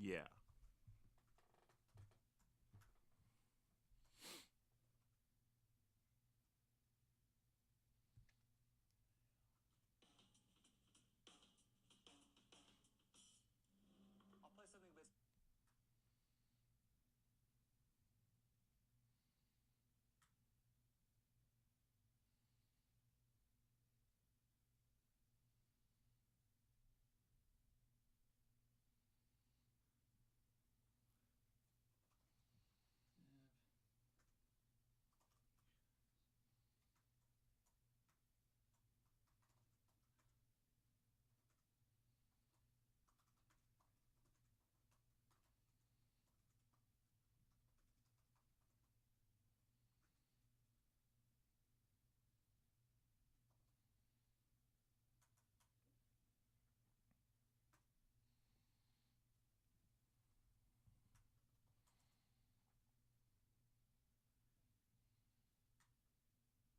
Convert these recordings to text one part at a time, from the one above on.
Yeah. I'll play something with.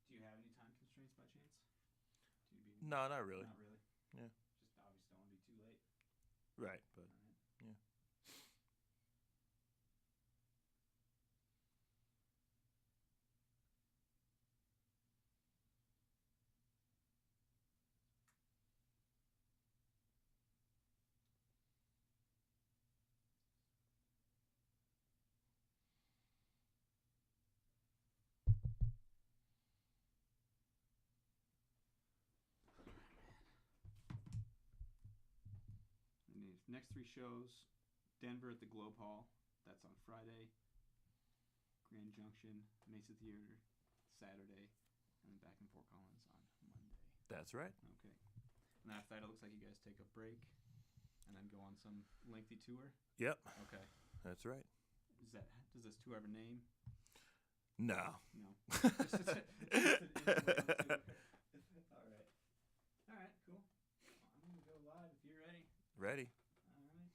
Do you have any time constraints by chance? Do you be No, not really. Not really. Yeah. Just obviously don't want to be too late. Right, but All right. yeah. And the next 3 shows: Denver at the Globe Hall. That's on Friday. Grand Junction, Mesa Theater, Saturday, and then back in Fort Collins on Monday. That's right. Okay. And after that, it looks like you guys take a break and then go on some lengthy tour. Yep. Okay. That's right. Does this tour have a name? No. No. Just an tour. All right. All right. Cool. I'm gonna go live if you're ready. Ready. All right.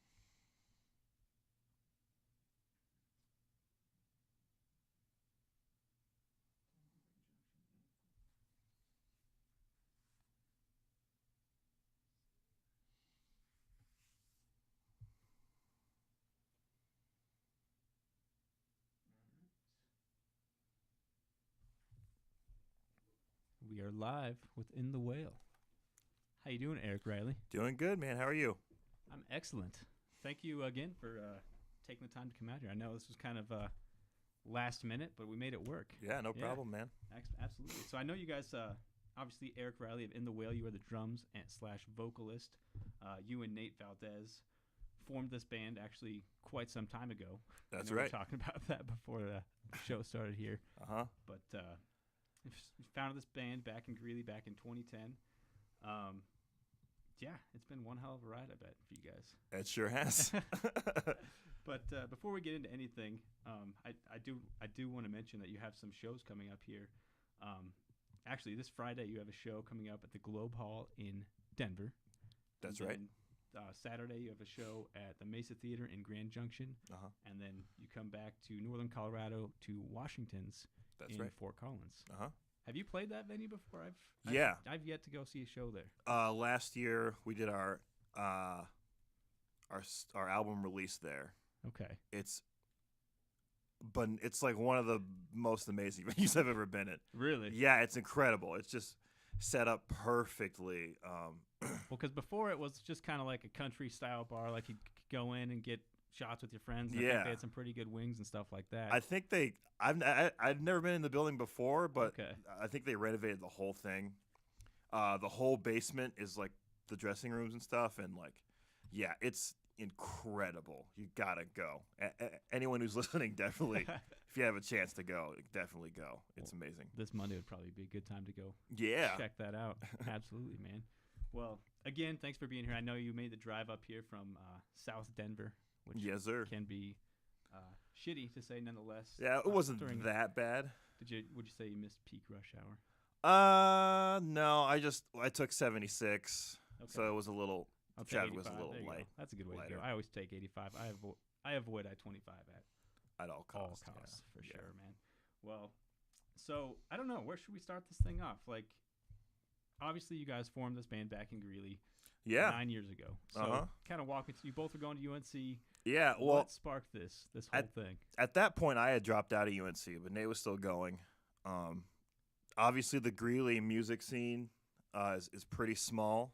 We are live with In the Whale. How you doing, Eric Riley? Doing good, man. How are you? I'm excellent. Thank you again for taking the time to come out here. I know this was kind of last minute, but we made it work. Yeah, no problem, man. Absolutely. So I know you guys, obviously Eric Riley of In the Whale, you are the drums / vocalist. You and Nate Valdez formed this band actually quite some time ago. That's We were right. talking about that before the show started here. Uh-huh. But we founded this band back in Greeley back in 2010. Yeah, it's been one hell of a ride, I bet, for you guys. It sure has. But before we get into anything, I do want to mention that you have some shows coming up here. Actually, this Friday you have a show coming up at the Globe Hall in Denver. That's And right. then, Saturday you have a show at the Mesa Theater in Grand Junction. Uh-huh. And then you come back to Northern Colorado to Washington's That's in right. Fort Collins. Uh-huh. Have you played that venue before? Yeah. I've yet to go see a show there. Last year we did our album release there. Okay. It's like one of the most amazing venues I've ever been in. Really? Yeah, it's incredible. It's just set up perfectly. Well, because before it was just kind of like a country style bar, like you could go in and get shots with your friends. And I think Yeah. they had some pretty good wings and stuff like that. I think I've never been in the building before, but Okay. I think they renovated the whole thing. The whole basement is like the dressing rooms and stuff, and like, yeah, it's incredible. You gotta go. Anyone who's listening, definitely, if you have a chance to go, definitely go. It's amazing. This Monday would probably be a good time to go Yeah. check that out. Absolutely, man. Well, again, thanks for being here. I know you made the drive up here from South Denver, which Yes, sir. can be shitty to say nonetheless. Yeah, it wasn't during- that bad. Would you say you missed peak rush hour? No, I took 76, Okay. so it was a little. I'll take traffic was a 85. little There you go. light. That's a good way to lighter. go. I always take 85. I avoid I-25 at At all all costs. costs yeah. for Yeah. sure, man. Well, so I don't know. Where should we start this thing off? Like, obviously, you guys formed this band back in Greeley Yeah. 9 years ago. So Uh-huh. kind of walk me through. You both were going to UNC. Yeah, well, What sparked this whole thing? at that point, I had dropped out of UNC, but Nate was still going. Um, Obviously, the Greeley music scene is pretty small.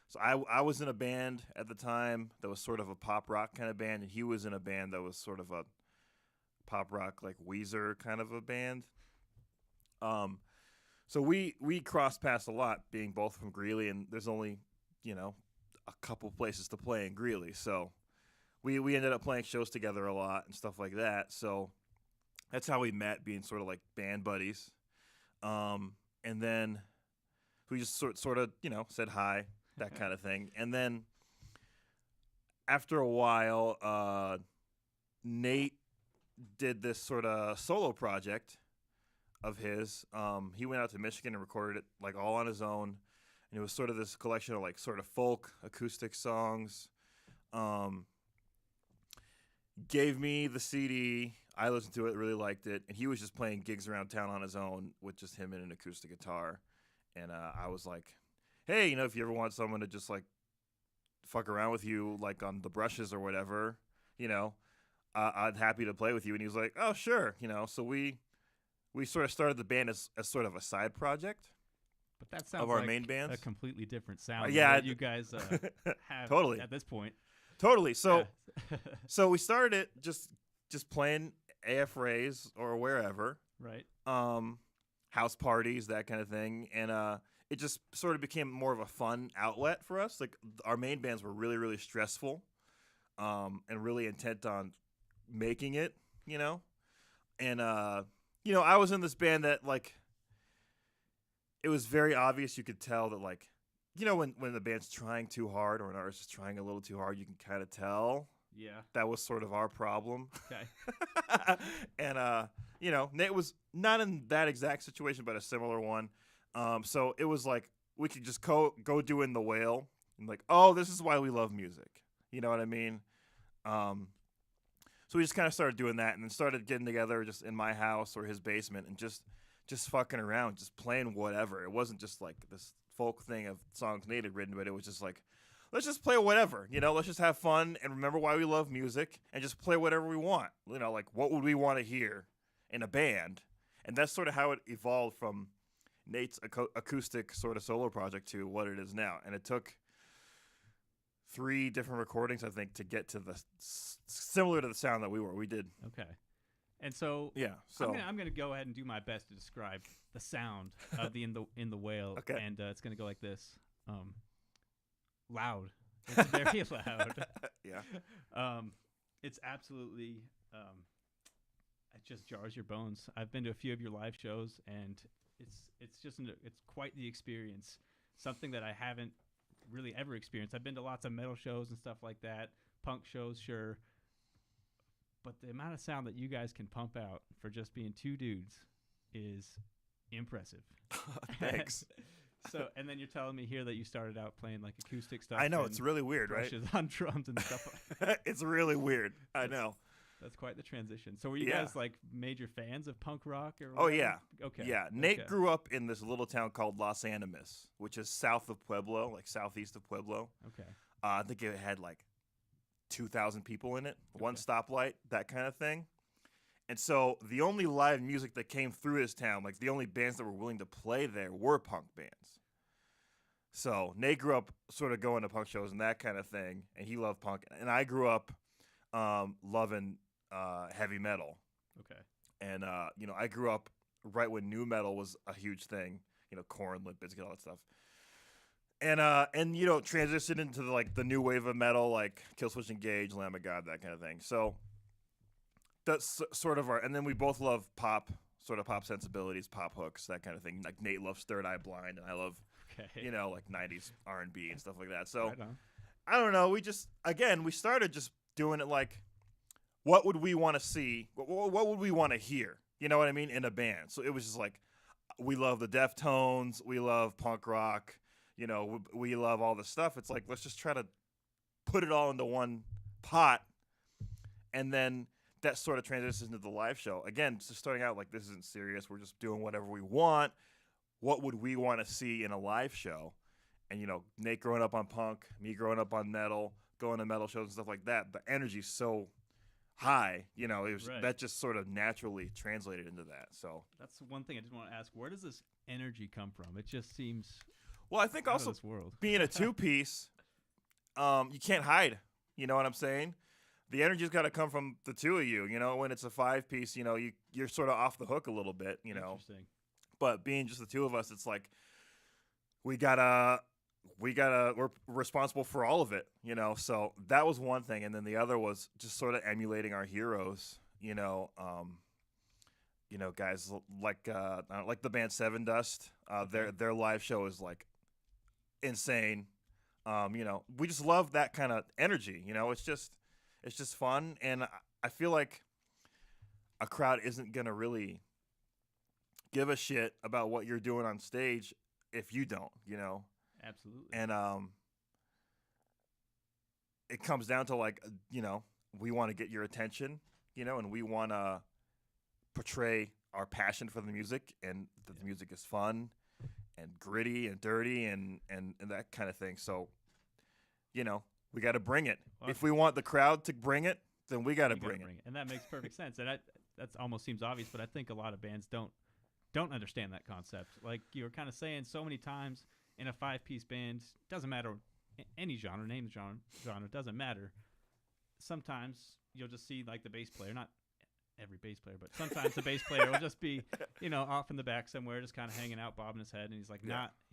So I was in a band at the time that was sort of a pop rock kind of band, and he was in a band that was sort of a pop rock like Weezer kind of a band. Um, so we crossed paths a lot, being both from Greeley, and there's only a couple places to play in Greeley, so we ended up playing shows together a lot and stuff like that. So that's how we met, being sort of like band buddies. And then we just sort of said hi, that kind of thing. And then after a while, Nate did this sort of solo project of his. He went out to Michigan and recorded it like all on his own, and it was sort of this collection of like sort of folk acoustic songs. Gave me the CD. I listened to it, really liked it, and he was just playing gigs around town on his own with just him and an acoustic guitar. And I was like, hey, if you ever want someone to just like fuck around with you, like on the brushes or whatever, I'd happy to play with you. And he was like, oh, sure, So we sort of started the band as sort of a side project. But that sounds of our like main bands. a completely different sound Yeah, than what you guys have totally at this point. Totally. So Yeah. so we started it just playing AF Rays or wherever. Right. House parties, that kind of thing. And it just sort of became more of a fun outlet for us. Like our main bands were really, really stressful, and really intent on making it, And I was in this band that like it was very obvious. You could tell that like when the band's trying too hard or an artist is trying a little too hard, you can kind of tell. Yeah. That was sort of our problem. Okay. And Nate was not in that exact situation, but a similar one. So it was like we could just go do In the Whale and like, oh, this is why we love music. You know what I mean? So we just kind of started doing that, and then started getting together just in my house or his basement and just fucking around, just playing whatever. It wasn't just like this folk thing of songs Nate had written, but it was just like, let's just play whatever, let's just have fun and remember why we love music and just play whatever we want. Like what would we want to hear in a band? And that's sort of how it evolved from Nate's acoustic sort of solo project to what it is now. And it took 3 different recordings, I think, to get to the similar to the sound that we did. Okay. And so yeah, so I'm gonna go ahead and do my best to describe the sound of the in the Whale. Okay. And it's gonna go like this. Loud. It's very loud. Yeah. It's absolutely. It just jars your bones. I've been to a few of your live shows, and it's quite the experience. Something that I haven't really ever experienced. I've been to lots of metal shows and stuff like that, punk shows, sure. But the amount of sound that you guys can pump out for just being 2 dudes is impressive. Thanks. So, and then you're telling me here that you started out playing like acoustic stuff. I know, it's really weird, right? Brushes on drums and stuff. It's really weird. I know. That's quite the transition. So were you Yeah. guys like major fans of punk rock? Or Oh, yeah. Okay. Yeah. Nate Okay. grew up in this little town called Los Animas, which is south of Pueblo, like southeast of Pueblo. Okay. I think it had like 2,000 people in it, one Okay. stoplight, that kind of thing. And so the only live music that came through his town, like the only bands that were willing to play there were punk bands. So Nate grew up sort of going to punk shows and that kind of thing, and he loved punk. And I grew up loving heavy metal. Okay. And, I grew up right when nu metal was a huge thing, Korn, Limp Bizkit, all that stuff. And transitioned into the new wave of metal, like Killswitch Engage, Lamb of God, that kind of thing. So that's sort of and then we both love pop, sort of pop sensibilities, pop hooks, that kind of thing. Like Nate loves Third Eye Blind, and I love, like 90s R&B and stuff like that. So Right on. I don't know. We started just doing it like, what would we want to see? What would we want to hear? You know what I mean? In a band. So it was just like, we love the Deftones. We love punk rock. We love all this stuff. It's like, let's just try to put it all into one pot. And then that sort of transitions into the live show. Again, just starting out like, this isn't serious. We're just doing whatever we want. What would we want to see in a live show? And, Nate growing up on punk, me growing up on metal, going to metal shows and stuff like that, the energy's so high, it was Right. that just sort of naturally translated into that. So That's one thing I just want to ask. Where does this energy come from? It just seems well, I think out also of this world. being a two-piece, you can't hide. You know what I'm saying? The energy's got to come from the two of you. When it's a 5-piece, you're sort of off the hook a little bit. Interesting. But being just the two of us, it's like we're responsible for all of it. So that was one thing, and then the other was just sort of emulating our heroes. Guys like the band Seven Dust. Their live show is like insane. We just love that kind of energy. It's just fun, and I feel like a crowd isn't gonna really give a shit about what you're doing on stage if you don't. Absolutely. And it comes down to like we want to get your attention, and we want to portray our passion for the music, and that the music is fun and gritty and dirty and that kind of thing. So, we got to bring it. Well, if we want the crowd to bring it, then we got to you gotta bring it. And that makes perfect sense. And that almost seems obvious, but I think a lot of bands don't understand that concept. Like you were kind of saying, so many times in a 5-piece band, doesn't matter any genre, name the genre, doesn't matter. Sometimes you'll just see like the bass player, not every bass player, but sometimes the bass player will just be, off in the back somewhere, just kind of hanging out, bobbing his head, and he's like,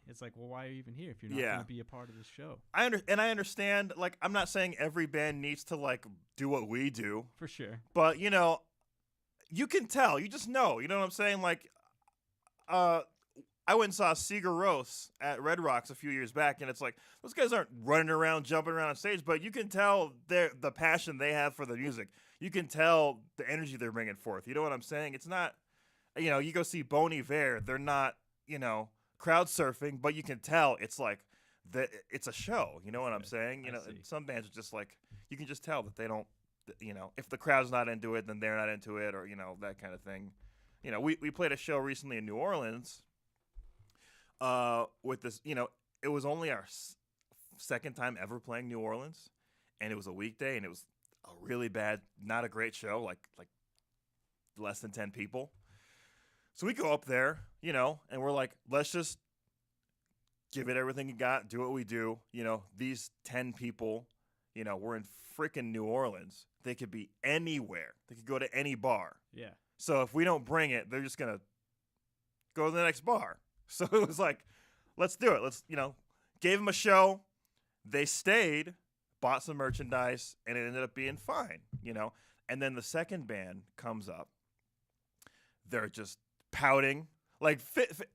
It's like, well, why are you even here if you're not going to be a part of this show? I understand. Like, I'm not saying every band needs to like do what we do, For sure. but you can tell. You just know. You know what I'm saying? Like, I went and saw Sigur Rós at Red Rocks a few years back, and it's like those guys aren't running around, jumping around on stage, but you can tell the passion they have for the music. You can tell the energy they're bringing forth. You know what I'm saying? It's not, you go see Bon Iver, they're not, crowd surfing, but you can tell it's like it's a show. You know what I'm saying? And some bands are just like, you can just tell that they don't, if the crowd's not into it, then they're not into it, or that kind of thing. We played a show recently in New Orleans. With this, it was only our second time ever playing New Orleans, and it was a weekday, and it was a really bad, not a great show, like less than 10 people. So we go up there, and we're like, let's just give it everything you got, do what we do. These 10 people, we're in freaking New Orleans. They could be anywhere. They could go to any bar. Yeah. So if we don't bring it, they're just gonna go to the next bar. So it was like, let's do it. Let's, gave them a show. They stayed, bought some merchandise, and it ended up being fine, And then the second band comes up. They're just pouting. Like, it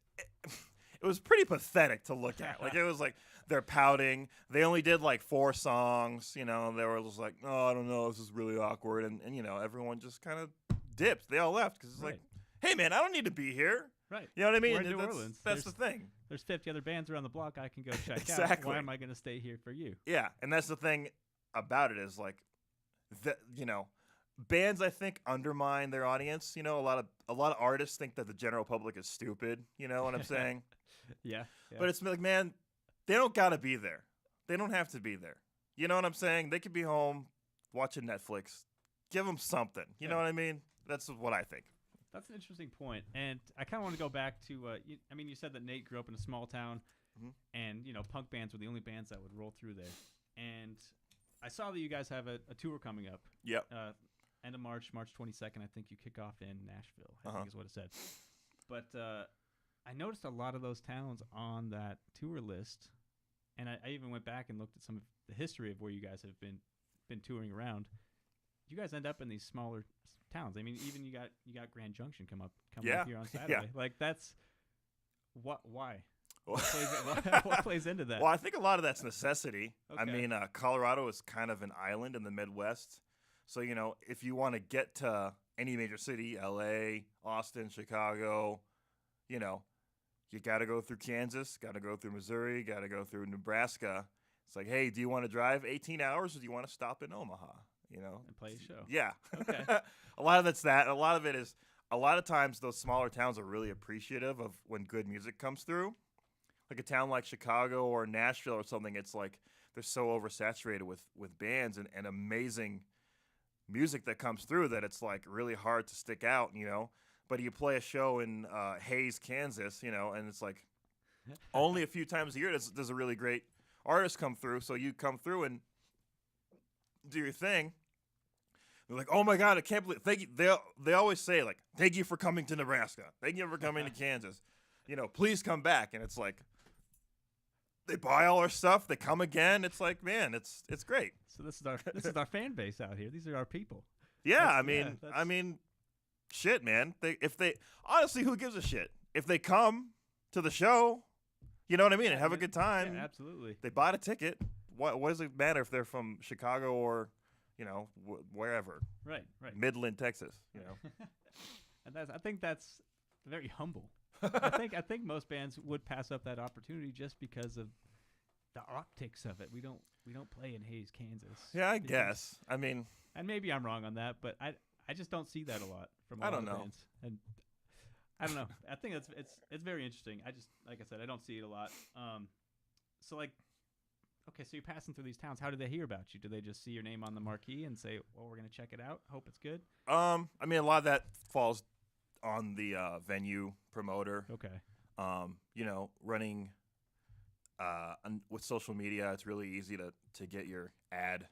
was pretty pathetic to look at. Like, it was like they're pouting. They only did like 4 songs. They were just like, oh, I don't know. This is really awkward. And everyone just kind of dipped. They all left because it's like, hey, man, I don't need to be here. Right. You know what I mean? We're in New Orleans. That's the thing. There's 50 other bands around the block I can go check out. Exactly. Why am I going to stay here for you? Yeah, and that's the thing about it is like, bands I think undermine their audience. A lot of artists think that the general public is stupid. You know what I'm saying? Yeah. But it's like, man, they don't gotta be there. They don't have to be there. You know what I'm saying? They could be home watching Netflix. Give them something. You know what I mean? That's what I think. That's an interesting point, and I kind of want to go back to. You said that Nate grew up in a small town, and punk bands were the only bands that would roll through there. And I saw that you guys have a tour coming up. Yep. End of March 22nd. I think you kick off in Nashville. I think is what it said. But I noticed a lot of those towns on that tour list, and I even went back and looked at some of the history of where you guys have been touring around. You guys end up in these smaller towns. I mean, even you got Grand Junction coming up here on Saturday. Yeah. Like that's why. What plays into that? Well, I think a lot of that's necessity. Okay. I mean, Colorado is kind of an island in the Midwest. So, if you want to get to any major city, LA, Austin, Chicago, you got to go through Kansas, got to go through Missouri, got to go through Nebraska. It's like, hey, do you want to drive 18 hours or do you want to stop in Omaha? And play a show. Yeah. Okay. A lot of it's that. And a lot of it is, a lot of times those smaller towns are really appreciative of when good music comes through. Like a town like Chicago or Nashville or something, it's like they're so oversaturated with bands and amazing music that comes through that it's like really hard to stick out, you know. But you play a show in Hayes, Kansas, you know, and it's like only a few times a year does a really great artist come through. So you come through and do your thing. They're like, oh my God, I can't believe. Thank you. They always say like, thank you for coming to Nebraska. Thank you for coming to Kansas. You know, please come back. And it's like, they buy all our stuff. They come again. It's like, man, it's great. So this is our fan base out here. These are our people. Yeah, I mean, shit, man. If they honestly, who gives a shit if they come to the show? You know what I mean? And have a good time. Yeah, absolutely. They bought a ticket. What does it matter if they're from Chicago or, you know, wherever? Right. Midland, Texas. You know. And I think that's very humble. I think most bands would pass up that opportunity just because of the optics of it. We don't play in Hayes, Kansas. Yeah, I guess. I mean, and maybe I'm wrong on that, but I just don't see that a lot from a lot of bands. And I don't know. I think it's very interesting. I just, like I said, I don't see it a lot. So like, okay, so you're passing through these towns. How do they hear about you? Do they just see your name on the marquee and say, well, we're gonna check it out, hope it's good? I mean, a lot of that falls on the venue promoter. Okay. You know, running with social media, it's really easy to get your ad,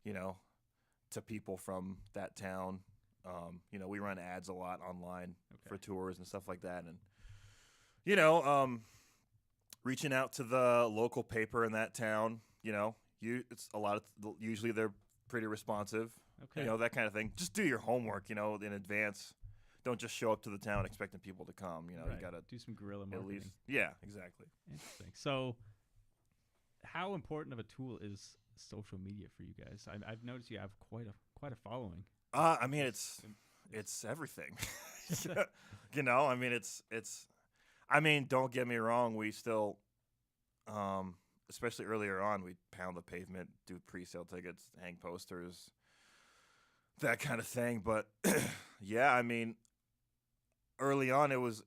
you know, to people from that town. You know, we run ads a lot online for tours and stuff like that, and you know, reaching out to the local paper in that town. You know, usually they're pretty responsive. Okay. You know, that kind of thing. Just do your homework, you know, in advance. Don't just show up to the town expecting people to come. You know, right. You gotta do some guerrilla marketing. At least, yeah, exactly. Interesting. So, how important of a tool is social media for you guys? I've noticed you have quite a following. I mean, it's everything. You know, I mean, it's. I mean, don't get me wrong. We still, especially earlier on, we'd pound the pavement, do pre-sale tickets, hang posters, that kind of thing. But yeah, I mean, early on, it was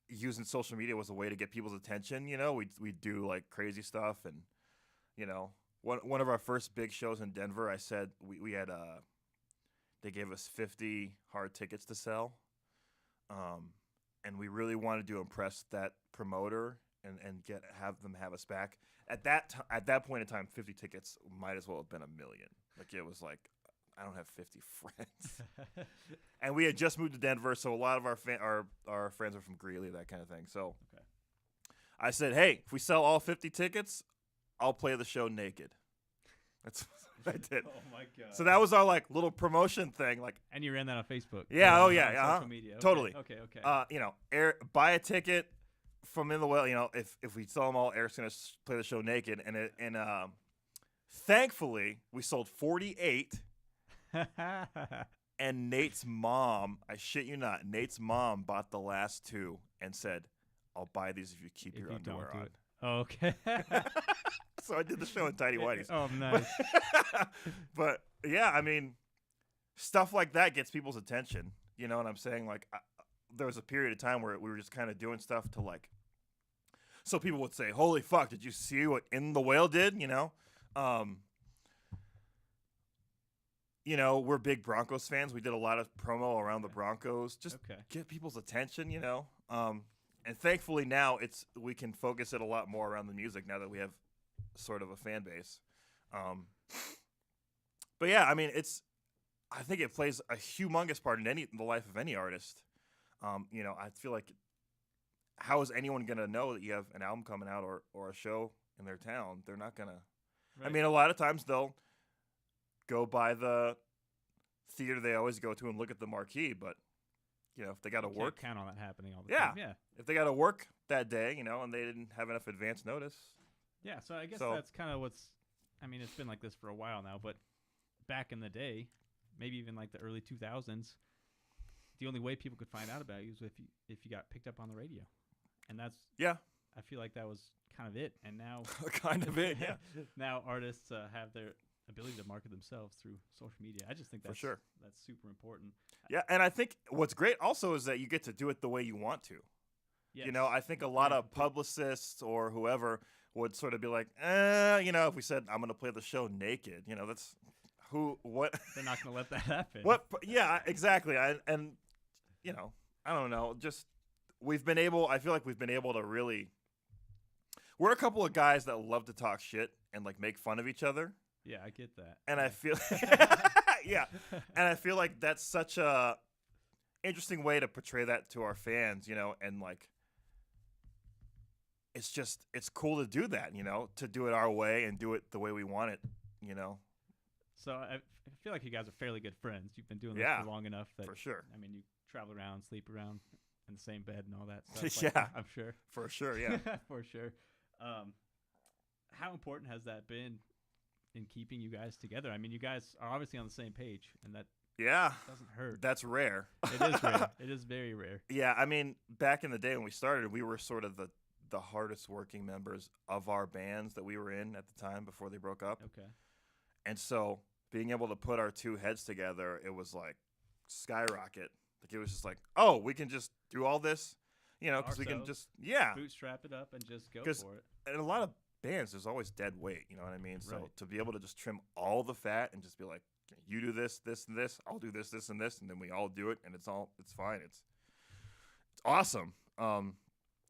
using social media was a way to get people's attention. You know, we do like crazy stuff, and you know, one of our first big shows in Denver, I said we had they gave us 50 hard tickets to sell, and we really wanted to impress that promoter and have them have us back. At that point in time, 50 tickets might as well have been $1 million. Like it was like, I don't have 50 friends. And we had just moved to Denver, so a lot of our friends are from Greeley, that kind of thing. So I said, hey, if we sell all 50 tickets, I'll play the show naked. That's what I did. Oh my God. So that was our like little promotion thing. Like, and you ran that on Facebook. Yeah, oh yeah, social media. Okay. Totally. Okay. You know, buy a ticket from In the Well. You know, if we sell them all, Eric's gonna play the show naked, and thankfully we sold 48. And Nate's mom, I shit you not, Nate's mom bought the last 2 and said, I'll buy these if you keep your underwear on. Okay. So I did the show in tidy whities. Oh, nice. But yeah, I mean, stuff like that gets people's attention. You know what I'm saying? Like, there was a period of time where we were just kind of doing stuff to like, so people would say, holy fuck, did you see what In the Whale did? You know? You know, we're big Broncos fans. We did a lot of promo around the Broncos, just get people's attention, you know. And thankfully now we can focus it a lot more around the music now that we have sort of a fan base. But yeah, I mean, I think it plays a humongous part in the life of any artist. You know, I feel like how is anyone going to know that you have an album coming out or a show in their town? They're not going to. Right. I mean, a lot of times they'll go by the theater they always go to and look at the marquee, but you know, if they got to work, count on that happening all the time. Yeah. If they got to work that day, you know, and they didn't have enough advance notice. Yeah, so I guess that's kind of I mean, it's been like this for a while now, but back in the day, maybe even like the early 2000s, the only way people could find out about you is if you got picked up on the radio. And that's I feel like that was kind of it. And now kind of it, yeah. Now artists have their ability to market themselves through social media. I just think that's for sure. That's super important. Yeah, and I think what's great also is that you get to do it the way you want to. Yes. You know, I think a lot of publicists or whoever would sort of be like, if we said I'm going to play the show naked, that's what. They're not going to let that happen. What? Yeah, exactly. I don't know. Just I feel like we've been able to really. We're a couple of guys that love to talk shit and like make fun of each other. Yeah, I get that. And I feel, and I feel like that's such a interesting way to portray that to our fans, and like. It's cool to do that, to do it our way and do it the way we want it, So I feel like you guys are fairly good friends. You've been doing this for long enough that for sure. I mean, you travel around, sleep around in the same bed and all that stuff. Yeah, I'm sure. For sure, yeah. For sure. How important has that been in keeping you guys together? I mean, you guys are obviously on the same page, and that doesn't hurt. That's rare. It is rare. It is very rare. Yeah, I mean, back in the day when we started, we were sort of the hardest working members of our bands that we were in at the time before they broke up. Okay. And so being able to put our two heads together, it was like skyrocket. Like it was just like, oh, we can just do all this, because we can just, bootstrap it up and just go for it. In a lot of bands, there's always dead weight, you know what I mean? So right. To be able to just trim all the fat and just be like, okay, you do this, this, and this, I'll do this, this, and this, and then we all do it, and it's fine. It's awesome.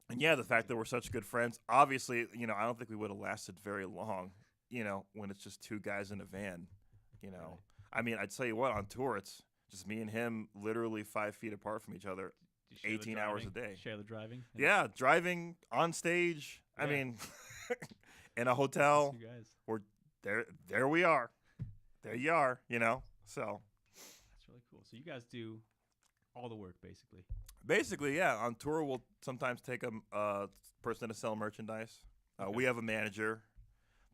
And yeah, the fact that we're such good friends, obviously, I don't think we would have lasted very long, when it's just two guys in a van, Right. I mean, I'd tell you what, on tour, it's just me and him literally 5 feet apart from each other, 18 hours a day. Share the driving? Yeah, driving, on stage, I mean, in a hotel, you guys. we're there we are. There you are, so. That's really cool. So you guys do all the work, basically. Basically, yeah. On tour, we'll sometimes take a person to sell merchandise. Okay. We have a manager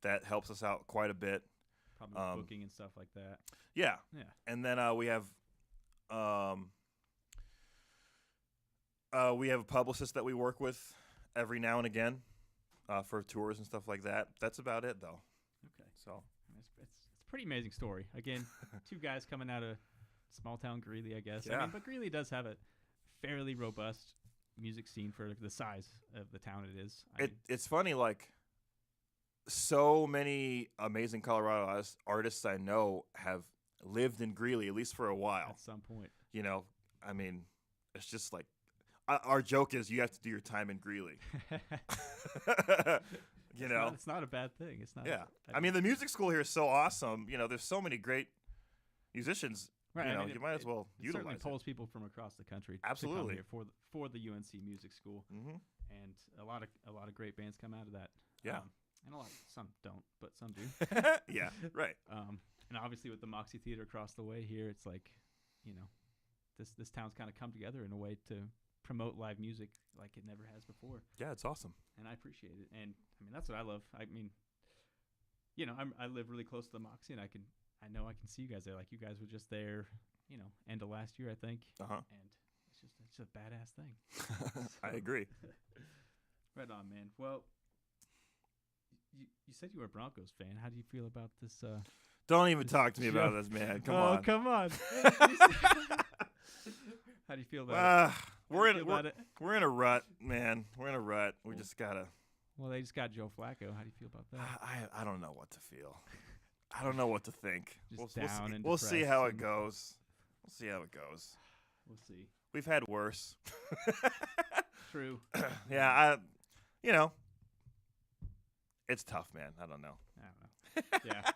that helps us out quite a bit. Probably booking and stuff like that. Yeah. Yeah. And then we have a publicist that we work with every now and again for tours and stuff like that. That's about it, though. Okay. So it's a pretty amazing story. Again, two guys coming out of small town Greeley, I guess. Yeah. I mean, but Greeley does have a fairly robust music scene for the size of the town it is. It's funny, like, so many amazing Colorado artists I know have lived in Greeley, at least for a while. At some point. I mean, it's just like, our joke is you have to do your time in Greeley. It's not a bad thing. It's not. Yeah. I mean, the music school here is so awesome. There's so many great musicians. Right. You might as well it utilize certainly it. pulls people from across the country Absolutely. to come here for the UNC Music School, Mm-hmm. and a lot of great bands come out of that. Yeah. And some don't, but some do. Yeah. Right. And obviously with the Moxie Theater across the way here, it's like, this town's kind of come together in a way to promote live music like it never has before. Yeah, it's awesome. And I appreciate it. And I mean, that's what I love. I mean, I live really close to the Moxie, and I know I can see you guys there. Like, you guys were just there, end of last year, I think. Uh-huh. And it's a badass thing. I agree. Right on, man. Well, you said you were a Broncos fan. How do you feel about this? Don't even talk to me about this, man. Come on. Oh, come on. How do you feel about it? We're in a rut, man. We're in a rut. We just gotta. Well, they just got Joe Flacco. How do you feel about that? I don't know what to feel. I don't know what to think. We'll see how it goes. We'll see how it goes. We'll see. We've had worse. True. Yeah, it's tough, man. I don't know. Yeah.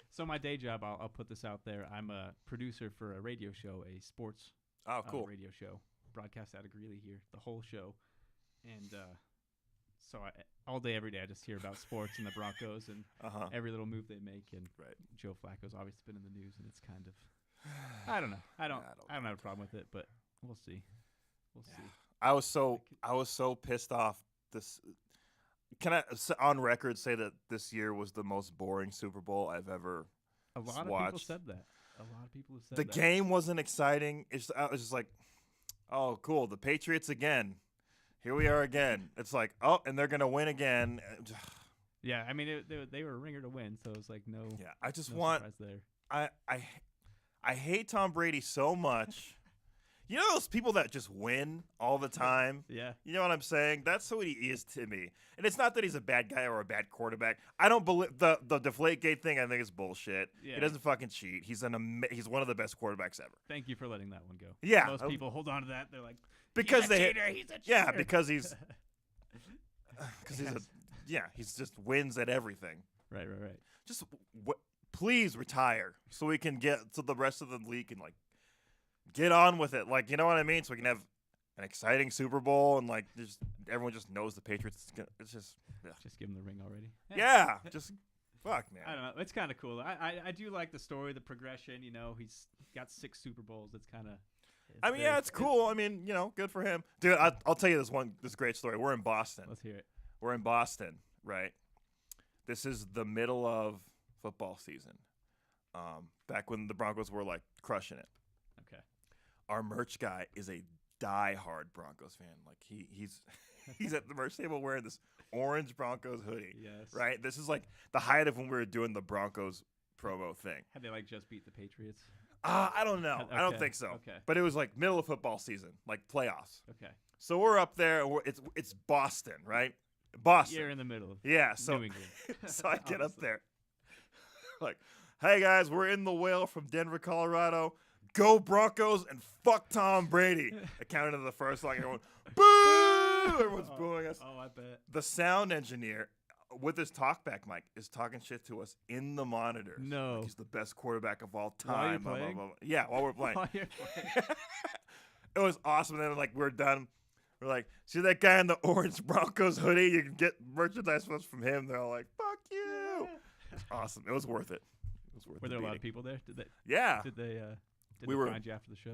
So my day job, I'll put this out there. I'm a producer for a radio show, a sports radio show, broadcast out of Greeley here, the whole show. And so all day, every day, I just hear about sports and the Broncos and every little move they make. And Joe Flacco's obviously been in the news, and it's kind of, I don't know. I don't have a problem with it, but we'll see. We'll see. I was so pissed off. Can I, on record, say that this year was the most boring Super Bowl I've ever watched? A lot of people said that. A lot of people have said that. The game wasn't exciting. I was just like, oh, cool. The Patriots again. Here we are again. It's like, oh, and they're going to win again. Yeah, I mean, they were a ringer to win, so it was like no. Yeah, I just no want. surprise there. I hate Tom Brady so much. You know those people that just win all the time? Yeah. You know what I'm saying? That's who he is to me. And it's not that he's a bad guy or a bad quarterback. I don't believe the Deflategate thing. I think is bullshit. Yeah. He doesn't fucking cheat. He's he's one of the best quarterbacks ever. Thank you for letting that one go. Yeah. Most people hold on to that. They're like, Because he's a cheater. He's a cheater. Yeah, because he's he's just wins at everything. Right. Just please retire so we can get to the rest of the league and like get on with it. Like, you know what I mean? So we can have an exciting Super Bowl and like just everyone just knows the Patriots. It's just Just give him the ring already. yeah, just fuck, man. I don't know. It's kind of cool. I do like the story, the progression. You know, he's got 6 Super Bowls. It's kind of. I mean, yeah, it's cool. I mean, you know, good for him, dude. I'll tell you this great story. We're in Boston. Let's hear it. We're in Boston, right? This is the middle of football season. Back when the Broncos were like crushing it. Okay. Our merch guy is a diehard Broncos fan. Like he's at the merch table wearing this orange Broncos hoodie. Yes. Right? This is like the height of when we were doing the Broncos promo thing. Had they like just beat the Patriots? I don't know. Okay. I don't think so. Okay. But it was like middle of football season, like playoffs. Okay. So we're up there. It's Boston, right? Boston. You're in the middle. Yeah. So New England. so I get up there, like, hey guys, we're in the whale from Denver, Colorado. Go Broncos and fuck Tom Brady. I counted to the first line. Everyone, boo! Everyone's booing us. Oh, I bet. The sound engineer with his talkback mic is talking shit to us in the monitors. No. Like he's the best quarterback of all While you're time. playing? Yeah, while we're playing. While you're playing. It was awesome. And then like we're done. We're like, see that guy in the orange Broncos hoodie? You can get merchandise from him. They're all like, fuck you. It's awesome. It was worth it. It was worth Were the there a lot of beating. people there? Did they? Yeah. Did they? We they were- find you after the show?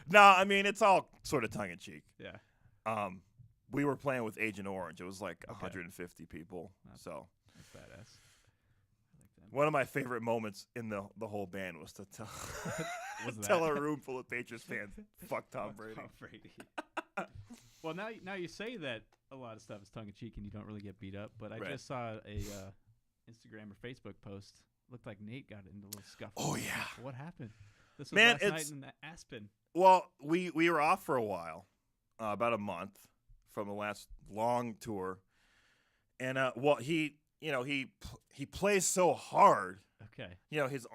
No, I mean, it's all sort of tongue in cheek. Yeah. We were playing with Agent Orange. It was like Okay. 150 people. So That's badass. I like them. one of my favorite moments in the whole band was to tell Was that? tell a room full of Patriots fans, fuck Tom Brady. Tom Brady. Well, now you say that a lot of stuff is tongue in cheek and you don't really get beat up, but I Right. just saw a Instagram or Facebook post. Looked like Nate got into a little scuffle. Oh, yeah. What happened? This was Man, last night it's- in Aspen. Well, we were off for a while, about a month from the last long tour, and he plays so hard. Okay. You know, his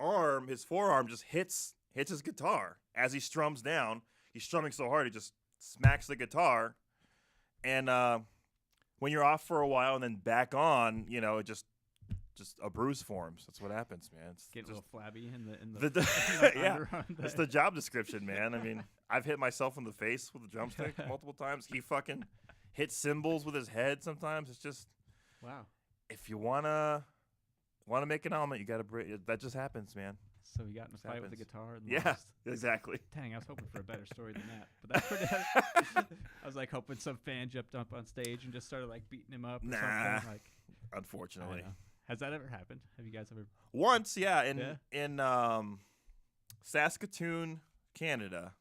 forearm just hits his guitar as he strums down. He's strumming so hard he just smacks the guitar, and when you're off for a while and then back on, you know, it just a bruise forms. That's what happens, man. It's Getting a just, little flabby in the yeah, underarm it's there. the job description, man. I mean, I've hit myself in the face with a drumstick multiple times. He fucking hits cymbals with his head sometimes. It's just, Wow. if you wanna make an element, you gotta break. That just happens, man. So he got in a fight with the happens. guitar and Yeah, lost. exactly. Dang, I was hoping for a better story than that. But that's pretty. I was like hoping some fan jumped up on stage and just started like beating him up or Nah. something. Like, I Unfortunately, don't know. Has that ever happened? Have you guys ever? once, yeah, Yeah? in Saskatoon, Canada,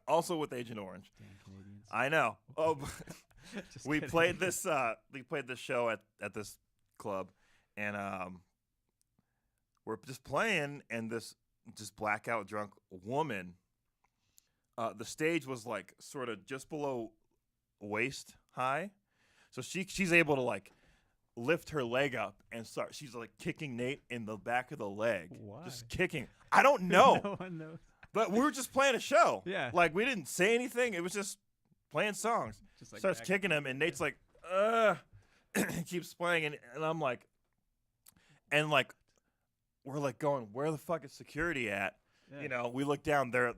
also with Agent Orange. Damn Canadians. I know. Oh, Just we kidding. played this. We played this show at this club, and we're just playing, and this just blackout drunk woman. The stage was like sort of just below waist high, so she's able to like lift her leg up and start. She's like kicking Nate in the back of the leg. Why? Just kicking. I don't know. No one knows. But we were just playing a show. Yeah. Like we didn't say anything. It was just playing songs. Just like Starts back- kicking him, and Nate's like, he keeps playing, and I'm like, we're like going, where the fuck is security at? Yeah. You know, we look down there,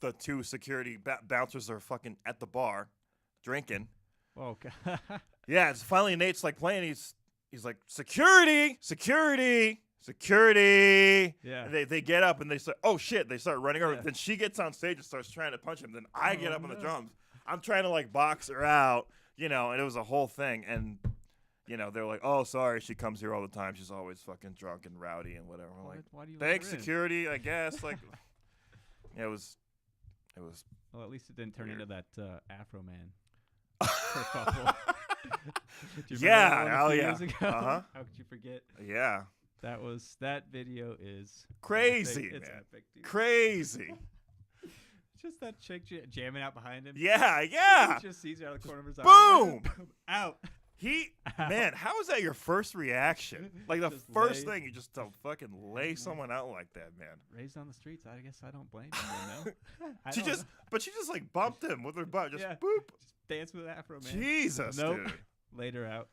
the two security bouncers are fucking at the bar, drinking. Oh God. Yeah, it's finally Nate's like playing. He's like, security, security, security. Yeah. And they get up and they start, oh shit, they start running over. Yeah. Then she gets on stage and starts trying to punch him. Then I get Oh, up on the no. drums. I'm trying to like box her out, you know, and it was a whole thing. And, you know, they're like, oh, sorry, she comes here all the time. She's always fucking drunk and rowdy and whatever. I'm like, Why do you let thanks, her in? security, I guess. Like, yeah, it was. Well, at least it didn't turn Weird. into that Afro Man kerfuffle. Do you remember Yeah, that one a hell few yeah. years ago? Uh-huh. How could you forget? Yeah, That video is crazy, epic. It's man. epic, dude. Crazy. Just that chick jamming out behind him. Yeah, yeah. He just sees her out of the corner of his eye. Boom! Out. Man, how is that your first reaction? Like the Just first lay- thing, you just don't fucking lay someone out like that, man. Raised on the streets, I guess I don't blame him. No. She just like bumped him with her butt, just Yeah. boop. Just dance with Afro Man. Jesus, Nope. dude. Laid her out.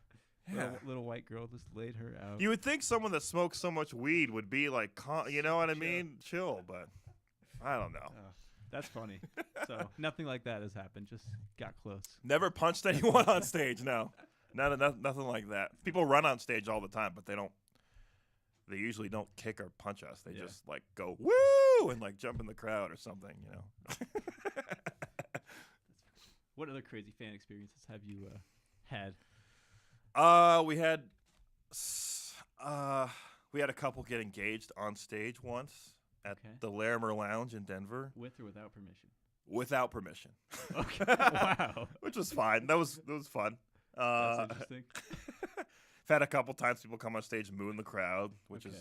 Yeah. Little white girl just laid her out. You would think someone that smokes so much weed would be like, you know what I Chill. mean? Chill, but I don't know. That's funny. So nothing like that has happened. Just got close. Never punched anyone on stage, no. Nothing like that. People run on stage all the time, but they usually don't kick or punch us. They just like go woo and like jump in the crowd or something, you know. What other crazy fan experiences have you had? We had a couple get engaged on stage once at the Larimer Lounge in Denver. With or without permission? Without permission. Okay. Wow. Which was fine. That was fun. That's interesting. I've had a couple times people come on stage and moon the crowd, which is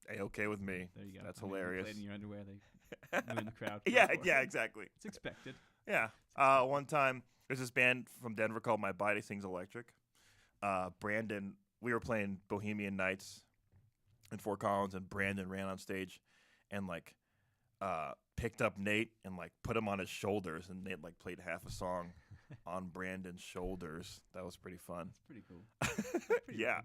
A-okay with me. There you go. That's I mean, hilarious. played in your underwear, they moon the crowd. Yeah, exactly. It's expected. Yeah. One time, there's this band from Denver called My Body Sings Electric. Brandon, we were playing Bohemian Nights in Fort Collins, and Brandon ran on stage and like picked up Nate and like put him on his shoulders, and Nate like played half a song on Brandon's shoulders. That was pretty fun. That's pretty cool. Yeah.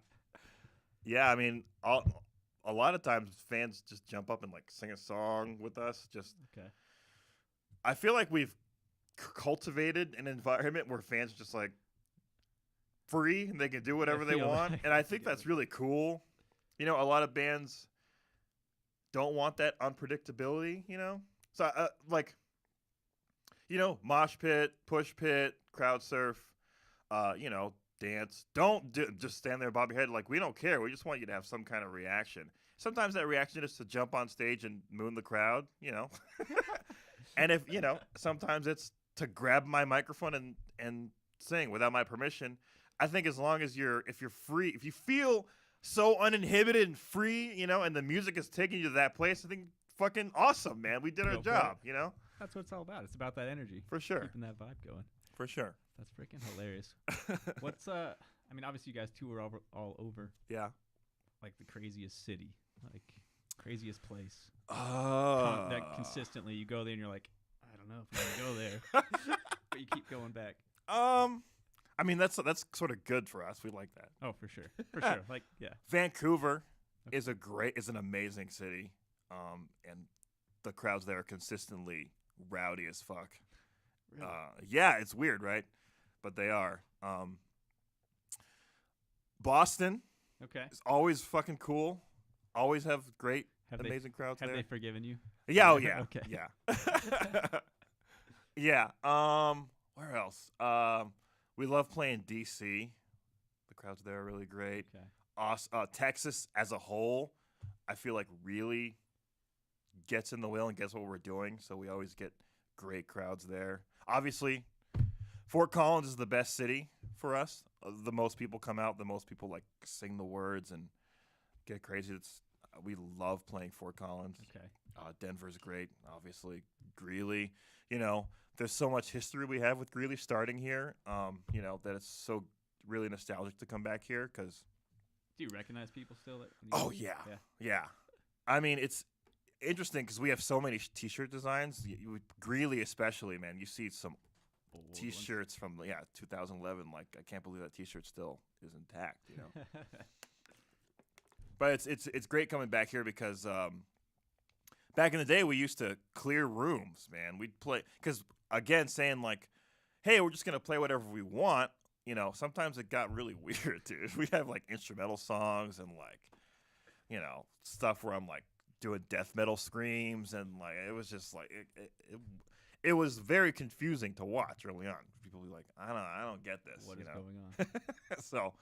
Yeah, I mean, a lot of times fans just jump up and like sing a song with us. Okay. I feel like we've cultivated an environment where fans just like free and they can do whatever they feel want, like and I think that's really cool. You know, a lot of bands don't want that unpredictability. You know, so like, you know, mosh pit, push pit, crowd surf, you know, dance. Don't just stand there and bob your head. Like, we don't care. We just want you to have some kind of reaction. Sometimes that reaction is to jump on stage and moon the crowd, you know. And if, you know, sometimes it's to grab my microphone and sing without my permission. I think as long as if you're free, if you feel so uninhibited and free, you know, and the music is taking you to that place, I think fucking awesome, man. We did our job, you know. That's what it's all about. It's about that energy. For sure. Keeping that vibe going. For sure. That's freaking hilarious. What's I mean, obviously you guys tour all over. Yeah. Like the craziest city, like craziest place. Oh. That consistently you go there and you're like, I don't know if I'm gonna go there, but you keep going back. I mean, that's sort of good for us. We like that. Oh, for sure. For sure. Like, yeah. Vancouver is an amazing city. And the crowds there are consistently rowdy as fuck. Really? Yeah, it's weird, right? But they are. Boston is always fucking cool. Always have great, amazing crowds there. Have they forgiven you? Yeah, oh yeah. Okay. Yeah. Yeah. Where else? We love playing DC. The crowds there are really great. Okay. Texas as a whole, I feel like really gets in the wheel and gets what we're doing. So we always get great crowds there. Obviously, Fort Collins is the best city for us. The most people come out. The most people like sing the words and get crazy. We love playing Fort Collins. Okay. Denver's great, obviously. Greeley, you know, there's so much history we have with Greeley starting here, you know, that it's so really nostalgic to come back here because. Do you recognize people still? Yeah. I mean, it's interesting because we have so many T-shirt designs. Greeley especially, man. You see some Old T-shirts from 2011. Like, I can't believe that T-shirt still is intact, you know. But it's great coming back here because back in the day we used to clear rooms, man. We'd play because again saying like, hey, we're just gonna play whatever we want. You know, sometimes it got really weird, dude. We have like instrumental songs and like, you know, stuff where I'm like doing death metal screams and like it was just like it was very confusing to watch early on. People be like, I don't get this. What is know? going on? So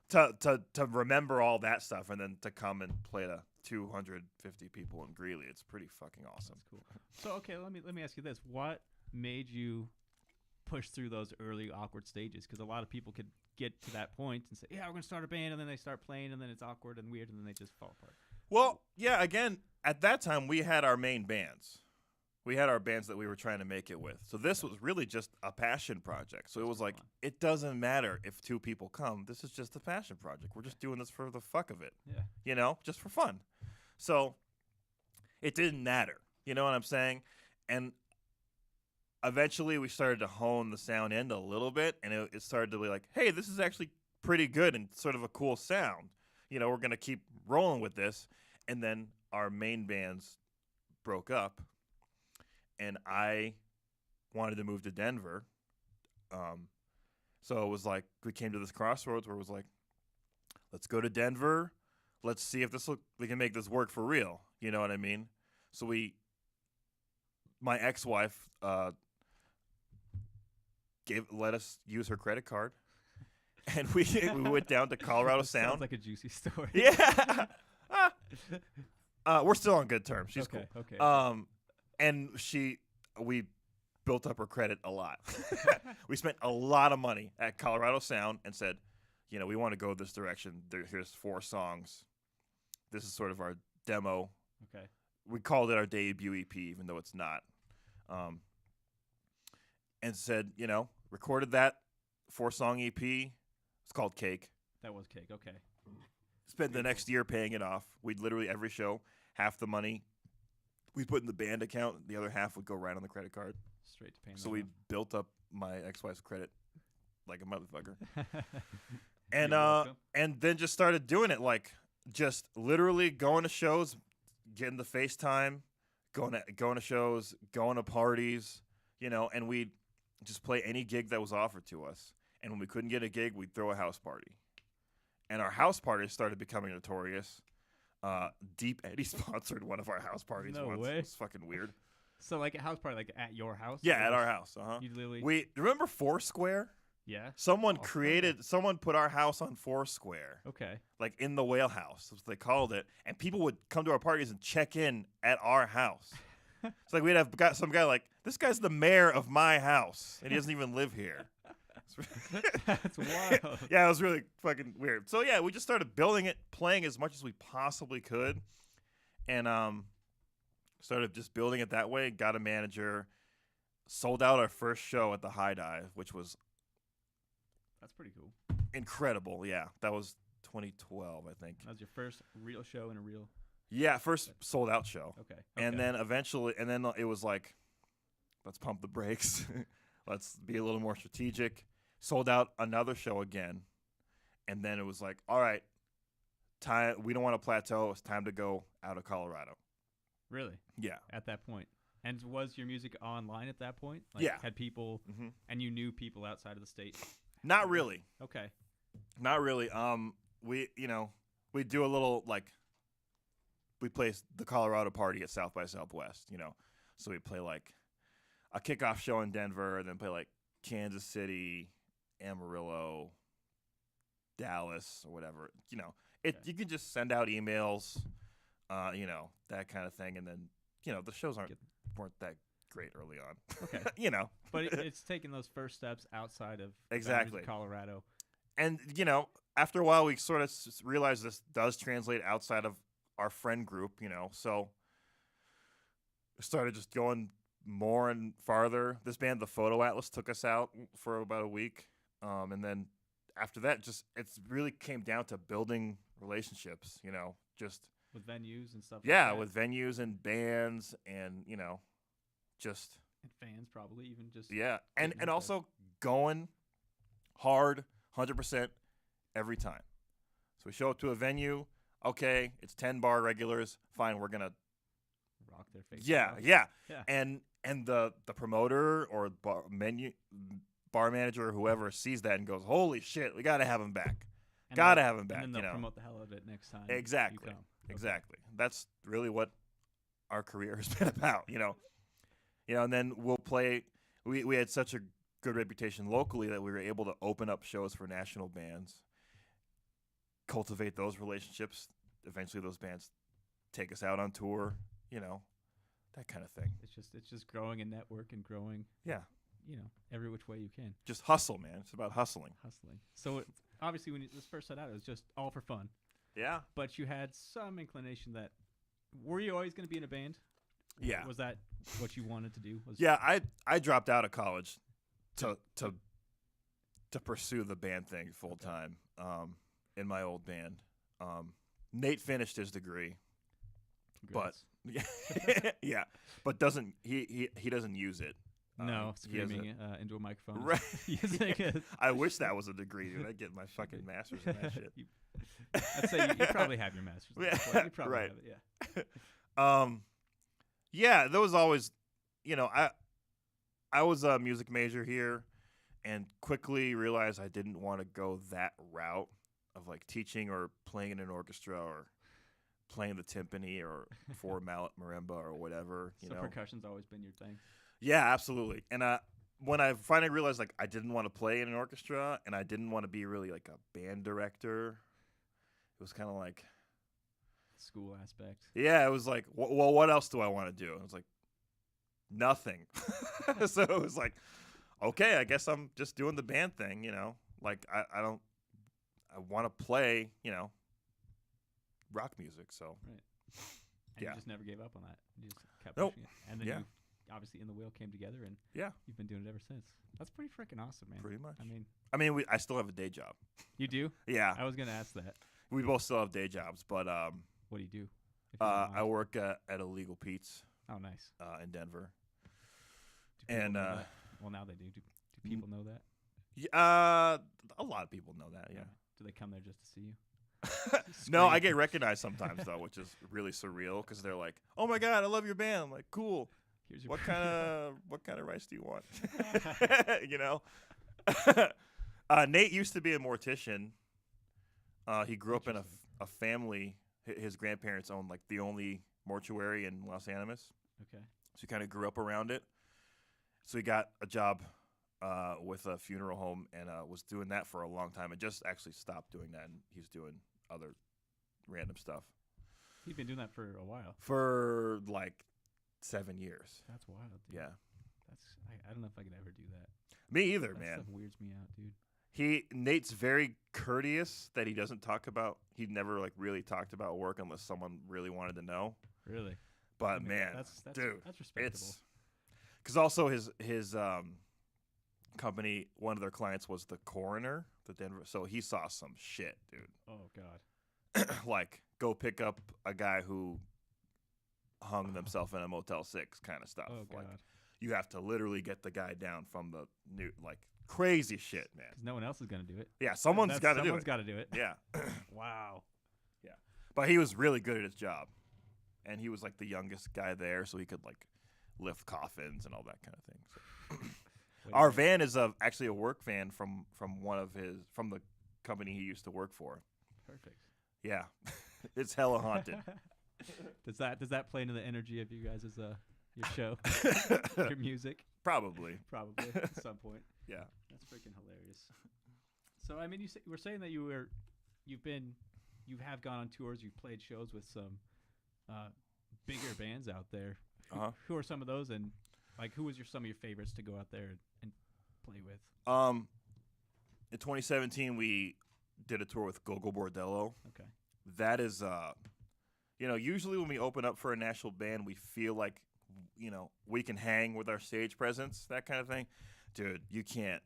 to remember all that stuff and then to come and play to 250 people in Greeley, it's pretty fucking awesome. That's cool. So okay, let me ask you this: what made you push through those early awkward stages? Because a lot of people could get to that point and say, yeah, we're gonna start a band, and then they start playing, and then it's awkward and weird, and then they just fall apart. Well, yeah, again, at that time we had our main bands. We had our bands that we were trying to make it with. So this was really just a passion project. So it was like, it doesn't matter if 2 people come. This is just a passion project. We're just doing this for the fuck of it. Yeah. You know, just for fun. So it didn't matter. You know what I'm saying? And eventually we started to hone the sound in a little bit, and it started to be like, hey, this is actually pretty good and sort of a cool sound. You know, we're going to keep rolling with this. And then our main bands broke up, and I wanted to move to Denver. So it was like we came to this crossroads where it was like, let's go to Denver. Let's see if we can make this work for real. You know what I mean? So my ex-wife let us use her credit card, and we went down to Colorado Sound. Sounds like a juicy story. Yeah. We're still on good terms. She's okay, cool. Okay. And we built up her credit a lot. We spent a lot of money at Colorado Sound and said, you know, we want to go this direction. Here's 4 songs. This is sort of our demo. Okay. We called it our debut EP, even though it's not. And said, you know, recorded that 4-song EP. It's called Cake. That was Cake. Okay. Spent the next year paying it off. We'd literally every show, half the money we put in the band account, the other half would go right on the credit card. Straight to paying. So we built up my ex-wife's credit like a motherfucker. And then just started doing it, like just literally going to shows, getting the FaceTime, going to shows, going to parties, you know, and we'd just play any gig that was offered to us. And when we couldn't get a gig, we'd throw a house party. And our house parties started becoming notorious. Deep Eddie sponsored one of our house parties No once. way. It was fucking weird. So like a house party, like at your house? Yeah, at our house. You literally. We remember Foursquare? Yeah. Someone put our house on Foursquare. Okay. Like in the whale house, that's what they called it. And people would come to our parties and check in at our house. It's like we'd have got some guy like, this guy's the mayor of my house, and he doesn't even live here. That's wild. Yeah, it was really fucking weird. So yeah, we just started building it, playing as much as we possibly could, and started just building it that way. Got a manager, sold out our first show at the High Dive, which was That's pretty cool. incredible. Yeah, that was 2012, I think. That was your first real show in a real. Yeah, first sold out show. Okay. And then eventually, it was like, let's pump the brakes. Let's be a little more strategic. Sold out another show again. And then it was like, all right, time. We don't want to plateau. It's time to go out of Colorado. Really? Yeah. At that point. And was your music online at that point? Like, Yeah. Had people, and you knew people outside of the state? Not really. Okay. Not really. We do a little, like, we play the Colorado party at South by Southwest, you know. So we play like a kickoff show in Denver, and then play like Kansas City, Amarillo, Dallas, or whatever. You know, you can just send out emails, you know, that kind of thing, and then, you know, the shows weren't that great early on. Okay. You know. But it's taking those first steps outside of Exactly Colorado. And, you know, after a while, we sort of realized this does translate outside of our friend group, you know, so started just going more and farther. This band, the Photo Atlas, took us out for about a week, and then after that, it's really came down to building relationships, you know, just with venues and stuff. Yeah, like that. with venues and bands, and you know, just and fans probably even just and also going hard, 100% every time. So we show up to a venue. Okay, it's 10 bar regulars. Fine, we're gonna rock their face. Yeah. And the promoter or bar manager or whoever sees that and goes, "Holy shit, we gotta have him back. Gotta have him back." And then they'll you know? promote the hell out of it next time. Exactly. You come. Exactly. That's really what our career has been about. You know. And then we'll play. We had such a good reputation locally that we were able to open up shows for national bands. Cultivate those relationships. Eventually, those bands take us out on tour. You know, that kind of thing. It's just growing a network and growing. Yeah. You know, every which way you can. Just hustle, man. It's about hustling. So obviously, when you first set out, it was just all for fun. Yeah. But you had some inclination that. Were you always going to be in a band? Yeah. Was that what you wanted to do? Yeah, I dropped out of college to pursue the band thing full time in my old band. Nate finished his degree, Congrats. but yeah, but doesn't he doesn't use it. No, he has screaming into a microphone. Right. Using it. I wish that was a degree, dude. I'd get my fucking master's in that shit. I'd say you probably have your master's. At this point. You probably Right. have it, yeah. Yeah, there was always, I was a music major here, and quickly realized I didn't want to go that route of like teaching or playing in an orchestra or playing the timpani or four mallet marimba or whatever. You So know, percussion's always been your thing. yeah, absolutely. And when I finally realized like I didn't want to play in an orchestra and I didn't want to be really like a band director, it was kind of like, School aspect. yeah, it was like, well, what else do I want to do? And I was like, nothing. So it was like, okay, I guess I'm just doing the band thing, Like I want to play, rock music. So Right. And Yeah. you just never gave up on that. You just kept Nope. pushing it. And then Yeah. you obviously In the Wheel came together and yeah, you've been doing it ever since. That's pretty freaking awesome, man. pretty much. I mean, I still have a day job. you do? Yeah, I was going to ask that. we both still have day jobs, but What do you do? if you don't I mind? work at Illegal Pete's Oh, nice. in Denver. Do people And know that? Well, now they do. Do people know that? A lot of people know that. Yeah. Do they come there just to see you? No, I Scream. get recognized sometimes though, which is really surreal because they're like, "Oh my god, I love your band." I'm like, "Cool. Here's your What kind of rice do you want?" Nate used to be a mortician. He grew up in a family. His grandparents owned like the only mortuary in Los Animas, Okay. so he kind of grew up around it. So he got a job with a funeral home and was doing that for a long time, and just actually stopped doing that, and he's doing other random stuff You've been doing that for a while. for like 7 years. That's wild, dude. Yeah, I don't know if I could ever do that. me either, That man. stuff weirds me out, dude. Nate's very courteous that he doesn't talk about. He never like really talked about work unless someone really wanted to know. Really? But I mean, man, that's dude, that's respectable. it's because also his company, one of their clients was the coroner, the Denver. So he saw some shit, dude. Oh God. Like go pick up a guy who hung themselves in a Motel 6 kind of stuff. Oh God. Like you have to literally get the guy down from the new like crazy shit, man. Because no one else is gonna do it. Yeah, someone's got to do Someone's it. got to do it. Yeah. Wow. But he was really good at his job. And he was like the youngest guy there, so he could like lift coffins and all that kind of thing. So. Wait, Our wait. van is actually a work van from the company he used to work for. Perfect. Yeah. It's hella haunted. Does that play into the energy of you guys' your show, your music? Probably. Probably at some point. Yeah. That's freaking hilarious. So I mean, you were saying that you have gone on tours, you've played shows with some bigger bands out there. Uh-huh. Who are some of those, and like who was some of your favorites to go out there and play with? In 2017 we did a tour with Gogo Bordello. Okay. That is usually when we open up for a national band we feel like we can hang with our stage presence, that kind of thing. Dude, you can't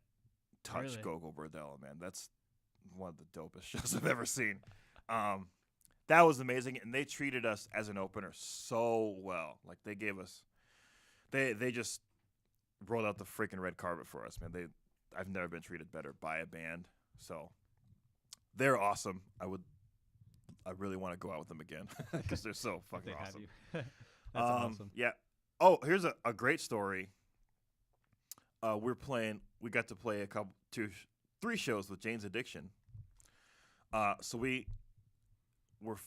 touch Really? Gogo Bordello, man. That's one of the dopest shows I've ever seen. That was amazing, and they treated us as an opener so well. Like they gave us, they just rolled out the freaking red carpet for us, man. I've never been treated better by a band, so they're awesome. I really want to go out with them again because they're so If fucking they have awesome. you. That's awesome. Yeah. Oh, here's a great story. We got to play 3 shows with Jane's Addiction. So we were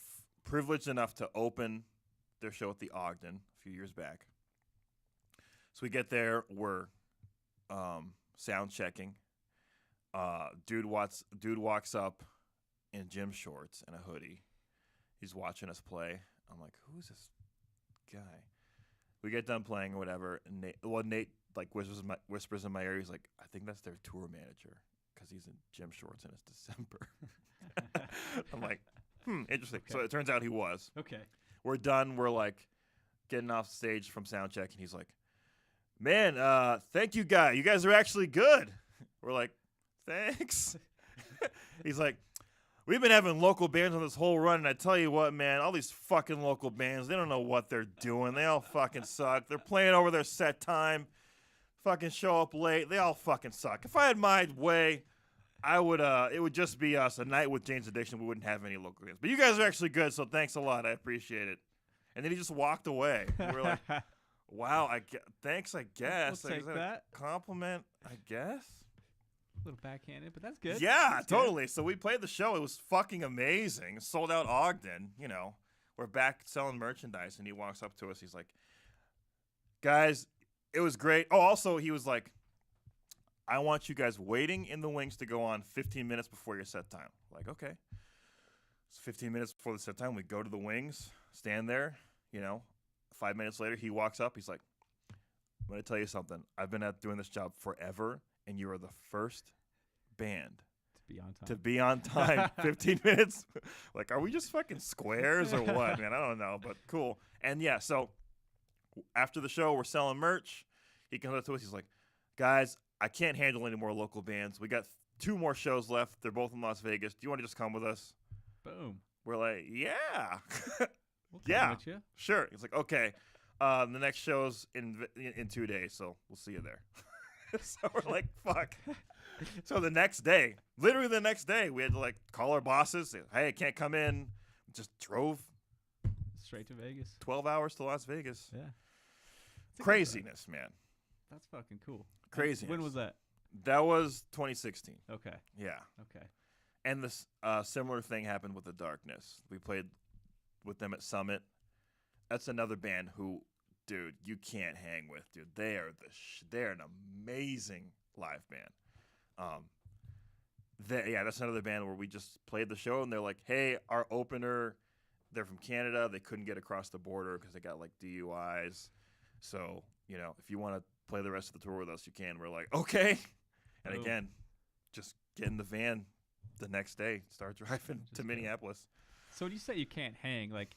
privileged enough to open their show at the Ogden a few years back. So we get there, we're sound checking. Dude walks up in gym shorts and a hoodie. He's watching us play. I'm like, who's this guy? We get done playing or whatever, and Nate like whispers in my ear. He's like, I think that's their tour manager because he's in gym shorts and it's December. I'm like, interesting. Okay. So it turns out he was. Okay. We're done. We're like getting off stage from soundcheck, and he's like, "Man, thank you guys. You guys are actually good." We're like, "Thanks." He's like, "We've been having local bands on this whole run, and I tell you what, man, all these fucking local bands, they don't know what they're doing. They all fucking suck. They're playing over their set time, fucking show up late. They all fucking suck. If I had my way, I would, it would just be us. A night with Jane's Addiction, we wouldn't have any local bands. But you guys are actually good, so thanks a lot. I appreciate it." And then he just walked away. We're like, "Wow, thanks, I guess. We'll take that. Compliment, I guess." A little backhanded, but that's good. Yeah, That's good. totally. So we played the show. It was fucking amazing. Sold out Ogden, you know. We're back selling merchandise, and he walks up to us. He's like, "Guys, it was great." Oh, also, he was like, "I want you guys waiting in the wings to go on 15 minutes before your set time." Like, okay. It's 15 minutes before the set time. We go to the wings, stand there, you know. 5 minutes later, he walks up. He's like, "I'm going to tell you something. I've been out doing this job forever, and you are the first band To be on time. 15 minutes." Like, are we just fucking squares or what, man? I don't know, but cool. And yeah, so after the show, we're selling merch. He comes up to us. He's like, "Guys, I can't handle any more local bands. We got 2 more shows left. They're both in Las Vegas. Do you want to just come with us?" Boom. We're like, "Yeah." We'll come Yeah. with you. Sure. He's like, "Okay. The next show's in 2 days, so we'll see you there." So we're like, "Fuck." So the next day, literally the next day, we had to like call our bosses. Say, "Hey, I can't come in." Just drove Straight to Vegas. 12 hours to Las Vegas. Yeah. It's a good Craziness, man. That's fucking cool. Craziness. When was that? That was 2016. Okay. Yeah. Okay. And this similar thing happened with The Darkness. We played with them at Summit. That's another band who, dude, you can't hang with, dude. They are they're an amazing live band. That's another band where we just played the show, and they're like, "Hey, our opener, they're from Canada. They couldn't get across the border because they got like DUIs. So, you know, if you want to play the rest of the tour with us, you can." We're like, "Okay." And Boom. again, just get in the van the next day, start driving Just to go. Minneapolis. So when you say you can't hang, like,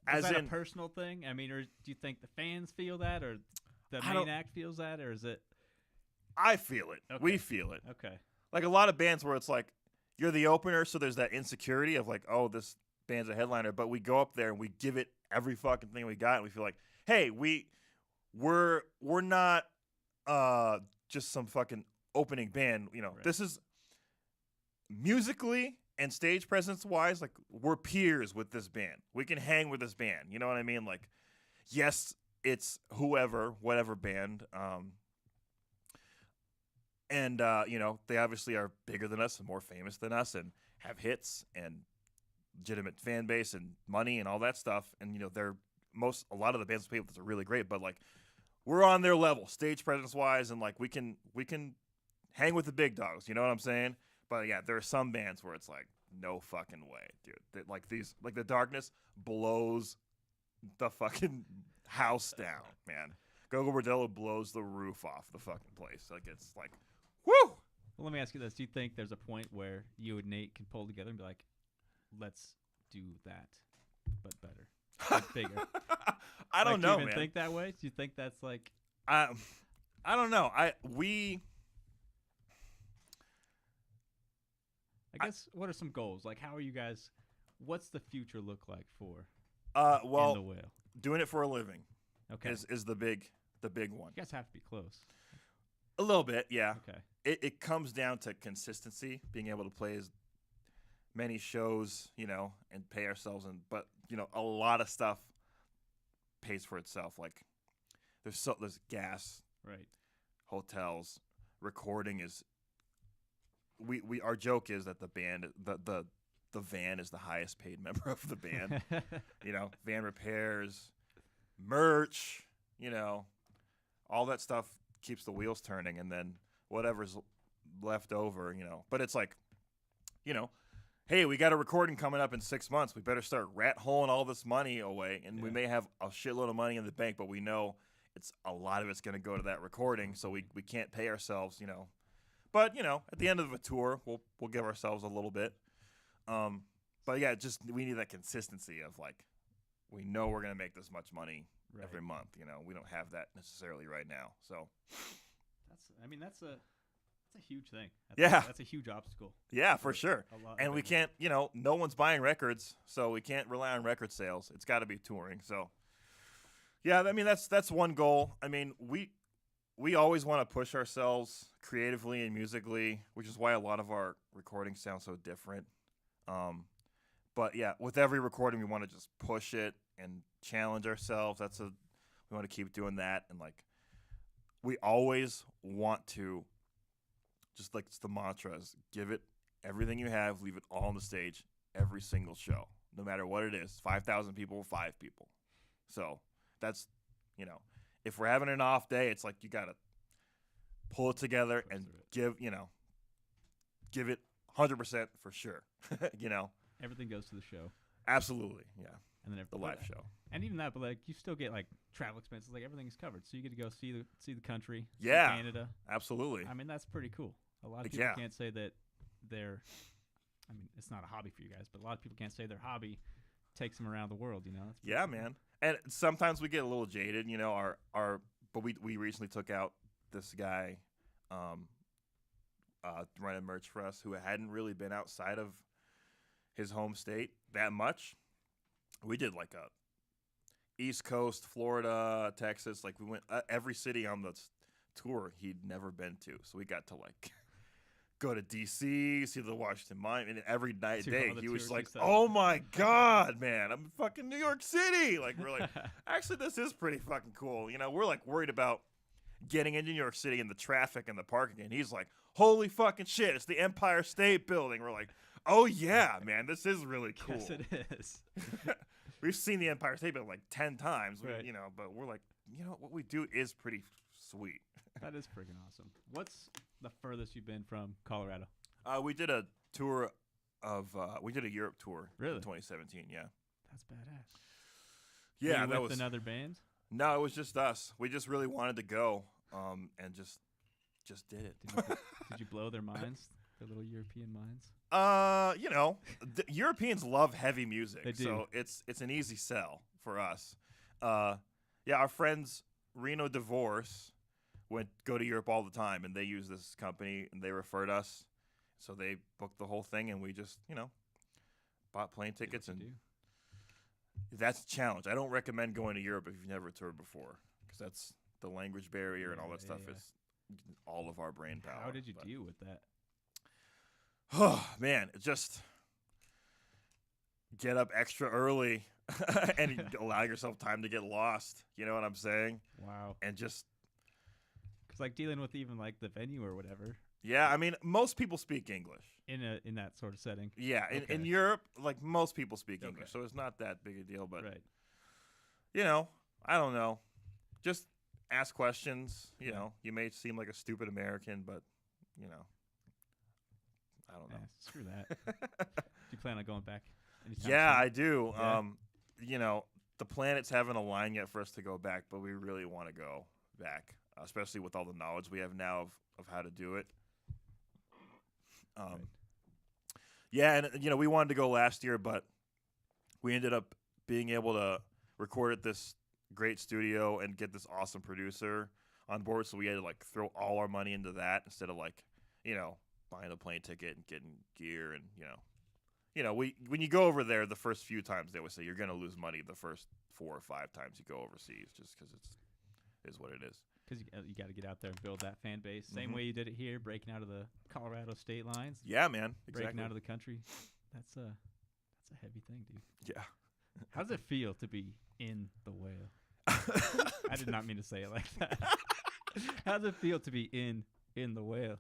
As is that in- a personal thing? I mean, or do you think the fans feel that, or the I main don't- act feels that, or is it I feel it. Okay. We feel it. okay? Like a lot of bands where it's like you're the opener, so there's that insecurity of like, "Oh, this band's a headliner," but we go up there and we give it every fucking thing we got, and we feel like, "Hey, we're not just some fucking opening band, you know. Right. This is musically and stage presence wise, like we're peers with this band. We can hang with this band. You know what I mean? Like, yes, it's whatever band. And you know, they obviously are bigger than us and more famous than us and have hits and legitimate fan base and money and all that stuff. And you know, a lot of the bands we play with are really great, but like we're on their level, stage presence wise, and like we can hang with the big dogs. You know what I'm saying? But yeah, there are some bands where it's like, no fucking way, dude. Like The Darkness blows the fucking house down, man. Gogo Bordello blows the roof off the fucking place. Like it's like, woo. Well, let me ask you this: do you think there's a point where you and Nate can pull together and be like, "Let's do that, but better, like bigger"? I don't know, do you even man. think that way? Do you think that's like? I don't know. I guess what are some goals? Like, how are you guys? What's the future look like for In the well, Whale? doing it for a living Okay, is the big one. you guys have to be close. A little bit, yeah. Okay, It comes down to consistency, being able to play as many shows, you know, and pay ourselves. But you know, a lot of stuff pays for itself. Like there's gas, right. hotels, recording is. Our joke is that the band the van is the highest paid member of the band. You know, van repairs, merch, you know, all that stuff keeps the wheels turning, and then whatever's left over, you know. But it's like, you know, hey, we got a recording coming up in 6 months. We better start rat holing all this money away, and we Yeah. may have a shitload of money in the bank, but we know it's a lot of it's going to go to that recording, so we can't pay ourselves, you know. But you know, at the end of a tour, we'll give ourselves a little bit. But yeah, just we need that consistency of like we know we're gonna make this much money Right. every month. We don't have that necessarily right now. So That's a huge thing. Yeah. That's a huge obstacle. yeah, for sure. A lot And of we bands. can't, no one's buying records, so we can't rely on record sales. It's got to be touring. So, yeah, I mean that's one goal. I mean we always want to push ourselves creatively and musically, which is why a lot of our recordings sound so different. But yeah, with every recording, we want to just push it and challenge ourselves. We want to keep doing that, and like we always want to. Just like it's the mantra is give it everything you have, leave it all on the stage, every single show, no matter what it is. 5,000 people, 5 people. So that's, if we're having an off day, it's like you got to pull it together and give it 100% for sure. Everything goes to the show. Absolutely. Yeah. And then The live show. And even that, but like you still get like travel expenses, like everything's covered. So you get to go see the country, Yeah. see Canada. Absolutely. I mean, that's pretty cool. A lot of people Yeah. can't say that it's not a hobby for you guys, but a lot of people can't say their hobby takes them around the world, That's pretty Yeah, cool. man. And sometimes we get a little jaded, but we recently took out this guy running merch for us who hadn't really been outside of his home state that much. We did like a East Coast, Florida, Texas, like we went every city on the tour he'd never been to. So we got to like go to DC, see the Washington Monument, and every night Do day all the he was touristy like, stuff. "Oh my god, man, I'm in fucking New York City!" Like we're like, actually, this is pretty fucking cool. We're like worried about getting into New York City and the traffic and the parking, and he's like, "Holy fucking shit, it's the Empire State Building." We're like, "Oh yeah, man, this is really cool." Yes, it is. We've seen the Empire State Building like 10 times, Right. But we're like, what we do is pretty sweet. That is freaking awesome. What's the furthest you've been from Colorado? We did a tour we did a Europe tour Really? in 2017. Yeah. That's badass. Yeah, Were you that with was another band. No, it was just us. We just really wanted to go, and just did it. Did you blow their minds? Their little European minds? The Europeans love heavy music, They do. so it's an easy sell for us. Yeah, our friends Reno Divorce go to Europe all the time, and they use this company, and they referred us, so they booked the whole thing, and we just bought plane Did what tickets, you and do. that's a challenge. I don't recommend going to Europe if you've never toured before, because that's the language barrier and all that stuff Yeah. is all of our brain power. How did you but- deal with that? Oh man, just get up extra early and allow yourself time to get lost. You know what I'm saying? Wow. And just Because like dealing with even like the venue or whatever I mean, most people speak English. in that sort of setting. Yeah, in Okay. Europe, like most people speak Okay. English, so it's not that big a deal. But Right. I don't know. Just ask questions. Yeah. You may seem like a stupid American, but I don't know. Screw that. Do you plan on going back? anytime Yeah, soon? I do. Yeah. The planets haven't aligned yet for us to go back, but we really want to go back, especially with all the knowledge we have now of how to do it. Right. Yeah, and we wanted to go last year, but we ended up being able to record at this great studio and get this awesome producer on board, so we had to like throw all our money into that instead of like, buying a plane ticket and getting gear and when you go over there the first few times they always say you're going to lose money the first 4 or 5 times you go overseas just because it is what it is. Because you got to get out there and build that fan base. Same Mhm. way you did it here, breaking out of the Colorado state lines, Yeah, man. breaking Exactly. out of the country. That's a heavy thing, dude. Yeah. How does it feel to be in the whale? I did not mean to say it like that. How does it feel to be in the whale?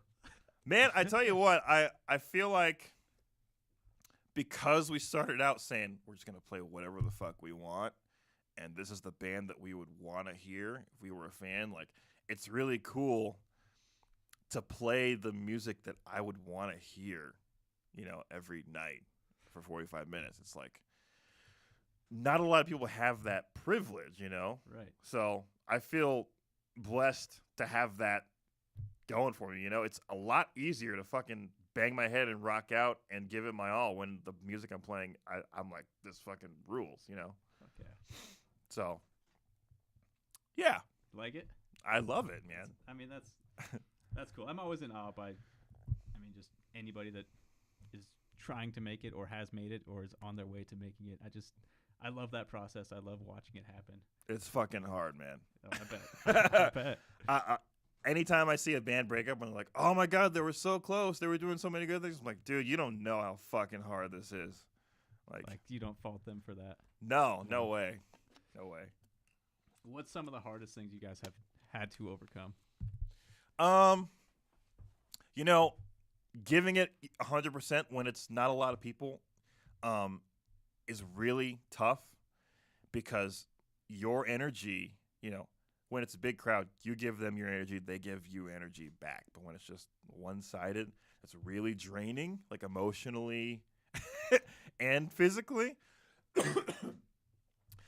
Man, I tell you what, I feel like because we started out saying we're just going to play whatever the fuck we want, and this is the band that we would want to hear if we were a fan, like, it's really cool to play the music that I would want to hear, every night for 45 minutes. It's like, not a lot of people have that privilege, Right. So I feel blessed to have that going for me. It's a lot easier to fucking bang my head and rock out and give it my all when the music I'm playing, I'm like, this fucking rules. Fuck yeah. So, yeah, Like it? I love it, man. I mean, that's cool. I'm always in awe by, just anybody that is trying to make it or has made it or is on their way to making it. I love that process. I love watching it happen. It's fucking hard, man. Oh, I bet. I bet. Anytime I see a band break up and I'm like, oh my God, they were so close. They were doing so many good things. I'm like, dude, you don't know how fucking hard this is. Like you don't fault them for that. No way. No way. What's some of the hardest things you guys have had to overcome? Giving it 100% when it's not a lot of people is really tough because your energy, when it's a big crowd, you give them your energy, they give you energy back. But when it's just one-sided, it's really draining, like emotionally and physically.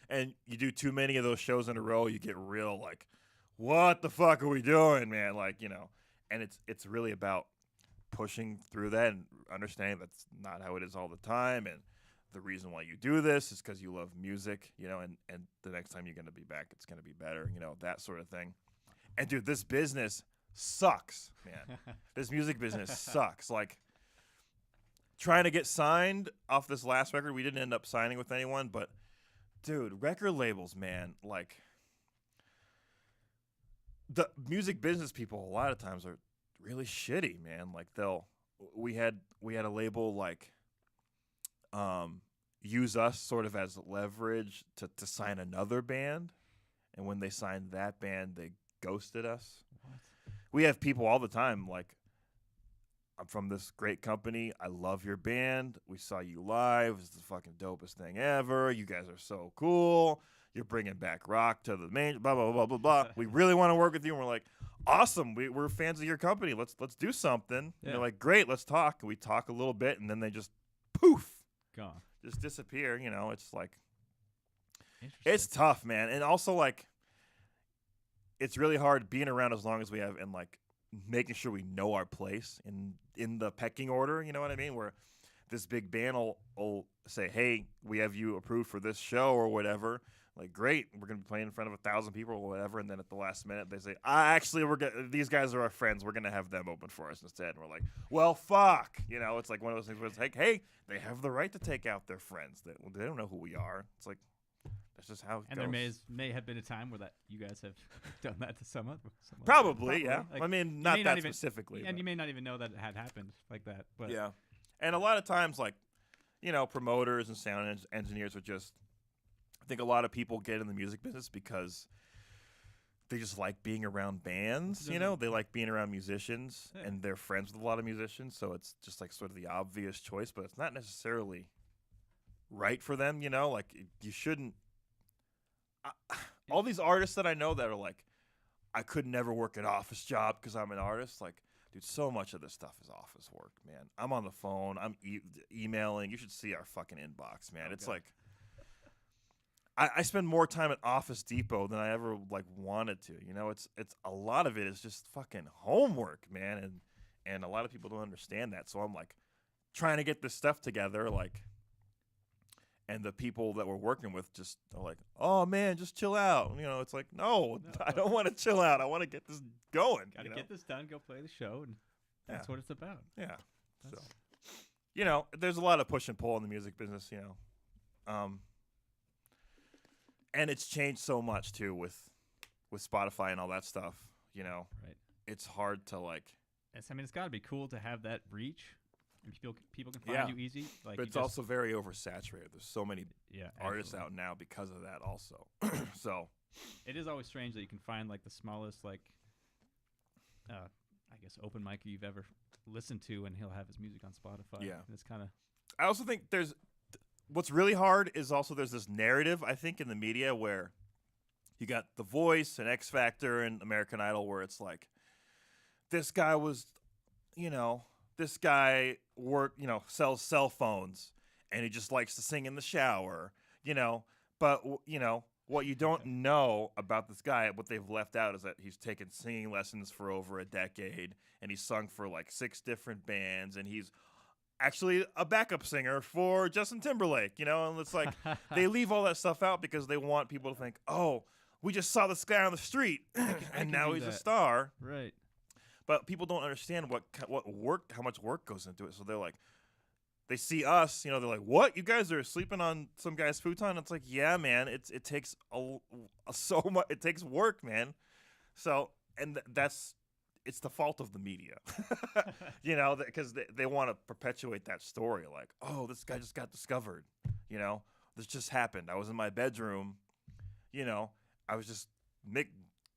And you do too many of those shows in a row, you get real like, what the fuck are we doing, man? And it's really about pushing through that and understanding that's not how it is all the time. And the reason why you do this is because you love music, and the next time you're going to be back, it's going to be better, that sort of thing. And dude, this business sucks, man. This music business sucks. Like trying to get signed off this last record, we didn't end up signing with anyone, but dude, record labels, man, like the music business people a lot of times are really shitty, man. Like we had a label like use us sort of as leverage to sign another band, and when they signed that band, they ghosted us. What? We have people all the time like, I'm from this great company. I love your band. We saw you live. It's the fucking dopest thing ever. You guys are so cool. You're bringing back rock to the main, blah, blah, blah, blah, blah. We really want to work with you. And we're like, awesome. We're fans of your company. Let's do something. Yeah. And they're like, great, let's talk. And we talk a little bit, and then they just poof. Gone. Just disappear. It's like, it's tough, man. And also, like, it's really hard being around as long as we have and, like, making sure we know our place in the pecking order, you know what I mean? Where this big band will say, hey, we have you approved for this show or whatever. Like, great, we're going to be playing in front of 1,000 people or whatever. And then at the last minute, they say, actually, these guys are our friends. We're going to have them open for us instead. And we're like, well, fuck. It's like one of those things where it's like, hey, they have the right to take out their friends. They don't know who we are. It's like, that's just how it goes. And there may have been a time where that you guys have done that to someone. Probably, yeah. Like, I mean, not that specifically. And you may not even know that it had happened like that. But yeah. And a lot of times, like, promoters and sound engineers are just, I think a lot of people get in the music business because they just like being around bands, They like being around musicians, and they're friends with a lot of musicians, so it's just like sort of the obvious choice, but it's not necessarily right for them, Like, you shouldn't... all these artists that I know that are like, I could never work an office job because I'm an artist. Like, dude, so much of this stuff is office work, man. I'm on the phone. I'm emailing. You should see our fucking inbox, man. It's like, I spend more time at Office Depot than I ever like wanted to. It's a lot of it is just fucking homework, man. And a lot of people don't understand that. So I'm like trying to get this stuff together, like. And the people that we're working with just are like, oh, man, just chill out. It's like, no, I don't want to chill out. I want to get this going. Got to get this done, go play the show, and that's what it's about. Yeah. There's a lot of push and pull in the music business, and it's changed so much, too, with Spotify and all that stuff, Right. It's hard to, like. It's got to be cool to have that reach. People can find you easy. Like, but it's also very oversaturated. There's so many artists out now because of that also. So it is always strange that you can find like the smallest like I guess open micer you've ever listened to, and he'll have his music on Spotify. Yeah. And it's kind of... I also think what's really hard is also there's this narrative, I think, in the media where you got The Voice and X Factor and American Idol where it's like, this guy was, this guy sells cell phones and he just likes to sing in the shower, but, what you don't know about this guy, what they've left out is that he's taken singing lessons for over a decade and he's sung for like 6 different bands and he's actually a backup singer for Justin Timberlake, you know, and it's like they leave all that stuff out because they want people to think, oh, we just saw this guy on the street and now he's a star. Right. But people don't understand how much work goes into it. So they're like, they see us, you know, they're like, what? You guys are sleeping on some guy's futon? It's like, yeah, man, it takes so much. It takes work, man. So, and it's the fault of the media, you know, because they want to perpetuate that story. Like, oh, this guy just got discovered, you know, this just happened. I was in my bedroom, you know, I was just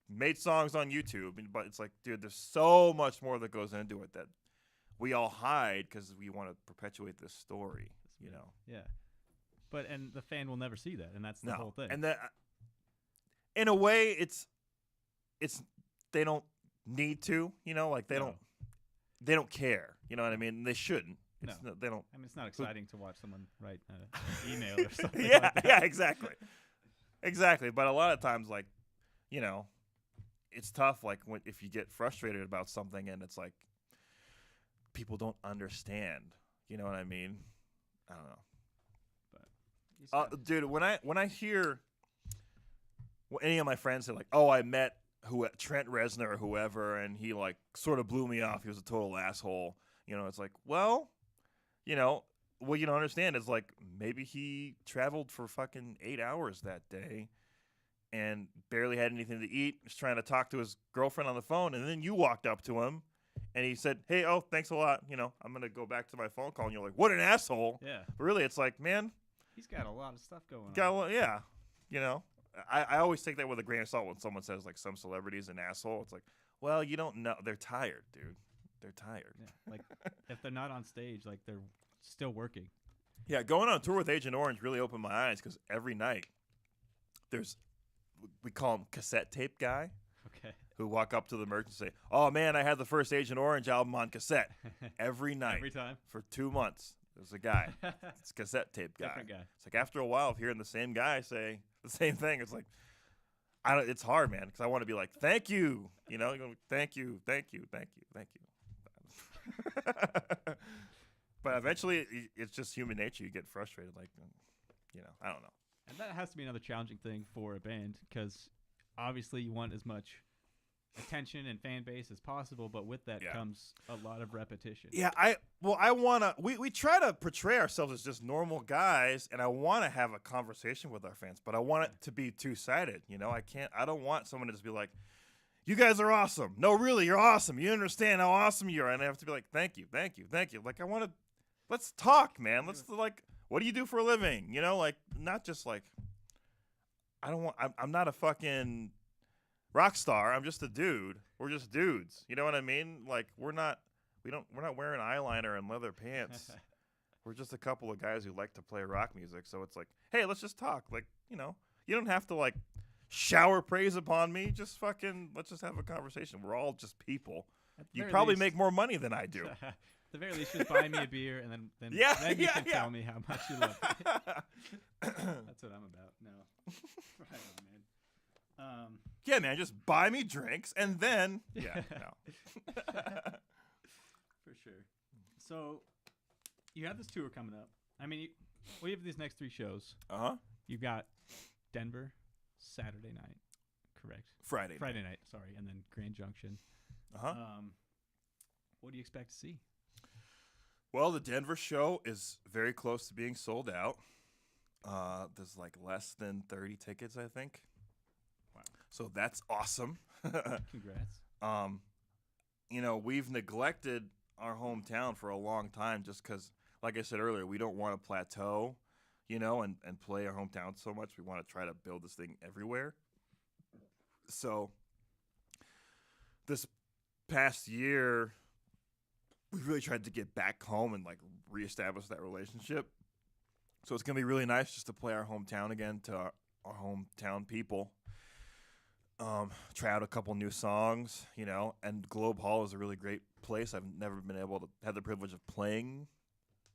made songs on YouTube, but it's like, dude, there's so much more that goes into it that we all hide because we want to perpetuate this story, you know. Yeah, and the fan will never see that, and that's the whole thing. And that, in a way, it's they don't need to, you know, like they don't care, you know what I mean? They shouldn't. They don't. I mean, it's not exciting to watch someone write an email or something. Yeah, like that. yeah, exactly. But a lot of times, like, you know, it's tough. Like if you get frustrated about something and it's like people don't understand. You know what I mean? I don't know. But dude, when I hear any of my friends say like, "Oh, I met Trent Reznor or whoever, and he like sort of blew me off. He was a total asshole." You know, it's like, well, you know, what you don't understand is like maybe he traveled for fucking 8 hours that day and barely had anything to eat. Was trying to talk to his girlfriend on the phone, and then you walked up to him. And he said, "Hey, oh, thanks a lot. You know, I'm going to go back to my phone call." And you're like, what an asshole. Yeah. But really, it's like, man. He's got a lot of stuff going on. Yeah. You know, I always take that with a grain of salt when someone says, like, some celebrity's an asshole. It's like, well, you don't know. They're tired, dude. They're tired. Yeah. Like, if they're not on stage, like, they're still working. Yeah, going on tour with Agent Orange really opened my eyes because every night we call him cassette tape guy. Okay. Who walk up to the merch and say, "Oh man, I had the first Agent Orange album on cassette." Every night. Every time? For 2 months. There's a guy. It's a cassette tape guy. Different guy. It's like after a while of hearing the same guy say the same thing, it's like, it's hard, man, because I want to be like, thank you. You know, thank you. But eventually, it's just human nature. You get frustrated. Like, you know, I don't know. And that has to be another challenging thing for a band because obviously you want as much attention and fan base as possible, but with that comes a lot of repetition. Yeah, I want to we try to portray ourselves as just normal guys, and I want to have a conversation with our fans, but I want it to be two-sided, you know? I don't want someone to just be like, "You guys are awesome." No, really, you're awesome. You understand how awesome you are. And I have to be like, "Thank you. Like, let's talk, man. Let's like, what do you do for a living? You know, like, not just like, I'm not a fucking rock star. I'm just a dude. We're just dudes. You know what I mean? Like, we're not wearing eyeliner and leather pants. We're just a couple of guys who like to play rock music. So it's like, hey, let's just talk. Like, you know, you don't have to like shower praise upon me. Just fucking, let's just have a conversation. We're all just people. You probably make more money than I do. At the very least, just buy me a beer, and then you can tell me how much you love me. That's what I'm about. No. Right on, man. Yeah, man, just buy me drinks, and then, no. For sure. So, you have this tour coming up. I mean, we have these next 3 shows. Uh-huh. You've got Denver, Saturday night, correct? Friday night, sorry, and then Grand Junction. Uh-huh. What do you expect to see? Well, the Denver show is very close to being sold out. There's like less than 30 tickets, I think. Wow. So that's awesome. Congrats. You know, we've neglected our hometown for a long time just because, like I said earlier, we don't want to plateau, you know, and play our hometown so much. We want to try to build this thing everywhere. So this past year, we really tried to get back home and like reestablish that relationship. So it's going to be really nice just to play our hometown again to our hometown people. Try out a couple new songs, you know, and Globe Hall is a really great place. I've never been able to have the privilege of playing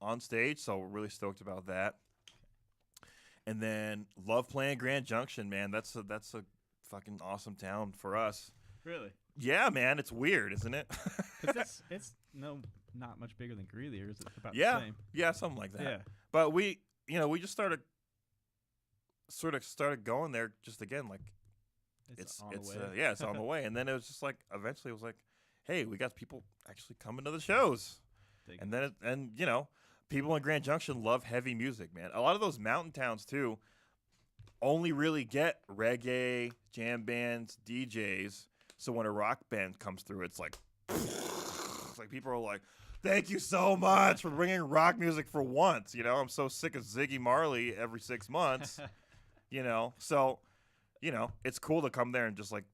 on stage, so we're really stoked about that. And then love playing Grand Junction, man. That's a fucking awesome town for us. Really? Yeah, man. It's weird, isn't it? It's no not much bigger than Greeley, or is it about the Yeah, same? yeah, something like that. Yeah. But we just started going there just again, like It's on the way. yeah, it's on the way. And then it was just like, eventually it was like, hey, we got people actually coming to the shows. Dig And then people in Grand Junction love heavy music, man. A lot of those mountain towns too only really get reggae, jam bands, DJs. So when a rock band comes through, it's like people are like, thank you so much for bringing rock music for once. I'm so sick of Ziggy Marley every 6 months. So it's cool to come there and just like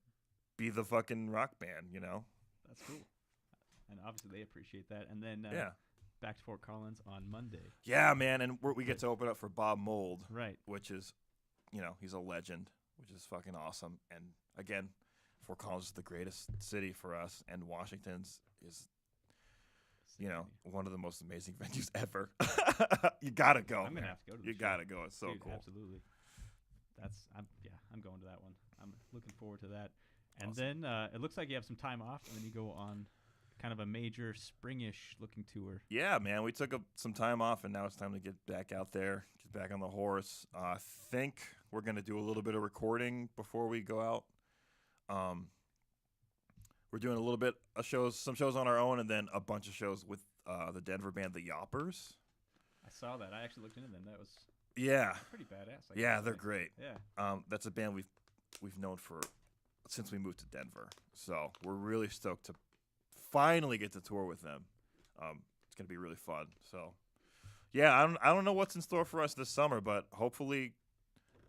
be the fucking rock band. That's cool. And obviously they appreciate that. And then Yeah. back to Fort Collins on Monday. Yeah, man, and we get to open up for Bob Mould, Right. which is, he's a legend, which is fucking awesome. And again, Fort Collins is the greatest city for us, and Washington's is, one of the most amazing venues ever. You gotta go. I'm gonna man. have to go to the You show. gotta go. It's so Dude, cool. Absolutely. I'm going to that one. I'm looking forward to that. And Awesome. then it looks like you have some time off, and then you go on kind of a major springish looking tour. Yeah, man, we took some time off, and now it's time to get back out there, get back on the horse. I think we're gonna do a little bit of recording before we go out. We're doing a little bit of shows, some shows on our own, and then a bunch of shows with the Denver band, the Yoppers. I saw that. I actually looked into them. That was Yeah, pretty badass. I yeah, gotta they're say. great. Yeah. That's a band we've known since we moved to Denver, so we're really stoked to finally get to tour with them. It's gonna be really fun. So, yeah, I don't know what's in store for us this summer, but hopefully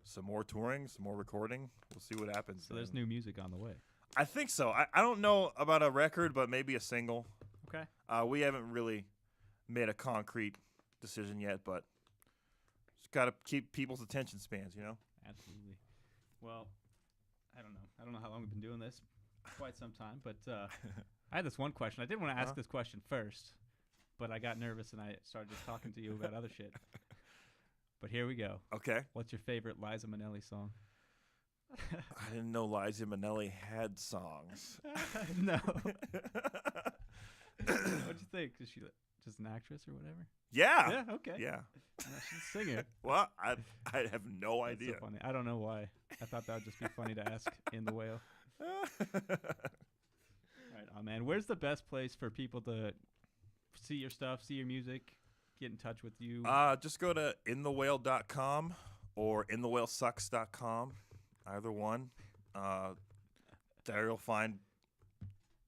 some more touring, some more recording. We'll see what happens. So there's new music on the way. I think so. I don't know about a record, but maybe a single. Okay. We haven't really made a concrete decision yet, but just gotta keep people's attention spans, Absolutely. Well, I don't know how long we've been doing this. Quite some time, but I had this one question. I did want to ask this question first, but I got nervous and I started just talking to you about other shit. But here we go. Okay. What's your favorite Liza Minnelli song? I didn't know Liza Minnelli had songs. No. What'd you think? Is she just an actress or whatever? Yeah. Yeah, okay. Yeah. No, she's a singer. Well, I have no That's idea. so funny. I don't know why. I thought that would just be funny to ask in the whale. Right on, man. Where's the best place for people to see your stuff, see your music, get in touch with you? Just go to inthewhale.com or inthewhalesucks.com. Either one. There you'll find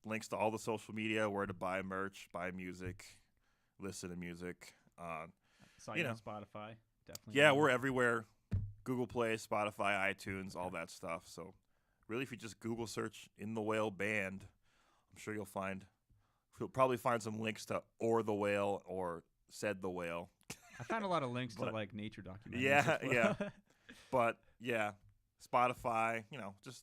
links to all the social media, where to buy merch, buy music, listen to music. Saw you on Spotify. Definitely. Yeah, we're everywhere. Google Play, Spotify, iTunes, all that stuff. So really, if you just Google search In the Whale Band, I'm sure you'll probably find some links to Or the Whale or Said the Whale. I found a lot of links to like nature documentaries. Yeah, as well. yeah. But yeah, Spotify, just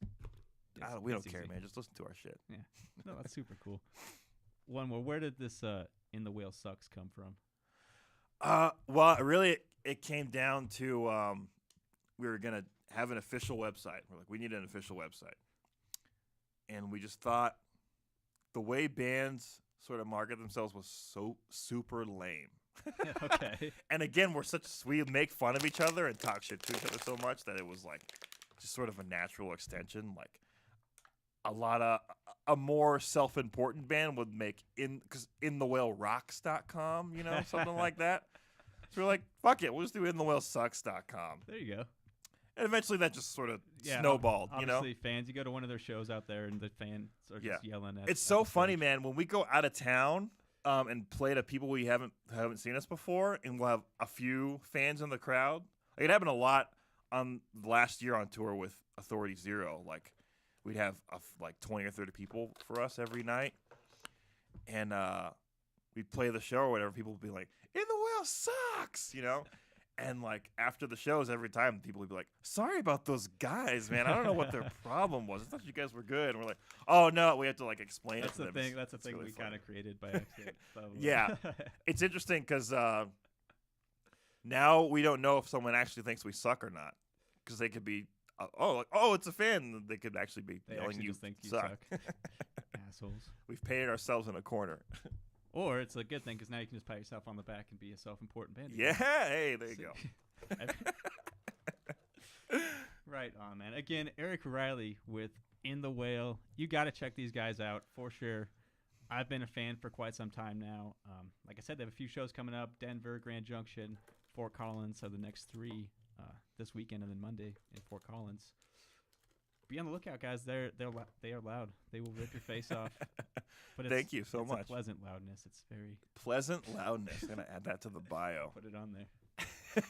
we don't it's care, easy. man. Just listen to our shit. Yeah. No, that's super cool. One more. Where did this In the Whale Sucks come from? Well, really, it came down to we were gonna have an official website. We're like, we need an official website, and we just thought the way bands sort of market themselves was so super lame. Okay. And again, we make fun of each other and talk shit to each other so much that it was like just sort of a natural extension. Like a more self-important band would make inthewhalerocks.com, something like that. So we're like, fuck it, we'll just do inthewhalesucks.com. There you go. And eventually that just sort of Yeah, snowballed, Obviously, fans, you go to one of their shows out there and the fans are just yelling at It's at so the funny, stage. man. When we go out of town and play to people we haven't seen us before, and we'll have a few fans in the crowd. Like, it happened a lot last year on tour with Authority Zero. Like, we'd have like 20 or 30 people for us every night, and we'd play the show or whatever. People would be like, "In the Whale sucks," And like after the shows, every time people would be like, "Sorry about those guys, man. I don't know what their problem was. I thought you guys were good." And we're like, "Oh no," we have to like explain That's it to the them. thing. That's the It's thing really we funny. kind of created by accident. Probably. Yeah. It's interesting because now we don't know if someone actually thinks we suck or not, because they could be, it's a fan. They could actually be They yelling actually you just think you suck. suck. Assholes. We've painted ourselves in a corner. Or it's a good thing because now you can just pat yourself on the back and be a self-important band. Yeah, hey, there you go. Right on, man. Again, Eric Riley with In the Whale. You got to check these guys out for sure. I've been a fan for quite some time now. Like I said, they have a few shows coming up. Denver, Grand Junction, Fort Collins are the next 3 this weekend, and then Monday in Fort Collins. Be on the lookout, guys. They are loud. They will rip your face off. But Thank you so much. It's a pleasant loudness. It's very pleasant loudness. I'm gonna add that to the bio. Put it on there.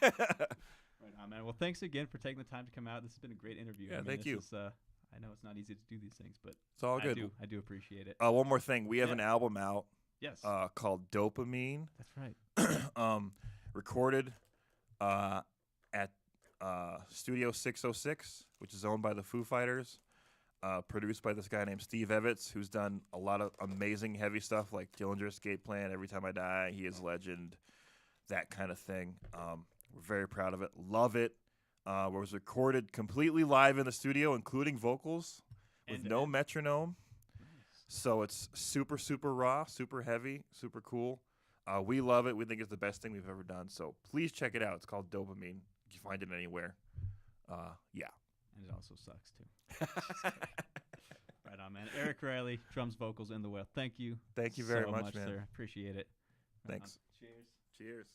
Right on, man. Well, thanks again for taking the time to come out. This has been a great interview. Yeah, thank you. I know it's not easy to do these things, but it's all good. I do appreciate it. One more thing. We have an album out. Yes. Called Dopamine. That's right. Recorded at Studio 606, which is owned by the Foo Fighters. Produced by this guy named Steve Evans, who's done a lot of amazing heavy stuff like Dillinger Escape Plan, Every Time I Die, He Is Legend, that kind of thing. We're very proud of it. Love it. It was recorded completely live in the studio, including vocals, with no metronome. Nice. So it's super, super raw, super heavy, super cool. We love it. We think it's the best thing we've ever done. So please check it out. It's called Dopamine. You can find it anywhere. Yeah. And it also sucks, too. Right on, man. Eric Riley, drums, vocals, In the Whale. Thank you. Thank you very so much, man. Sir. Appreciate it. Thanks. Cheers. Cheers.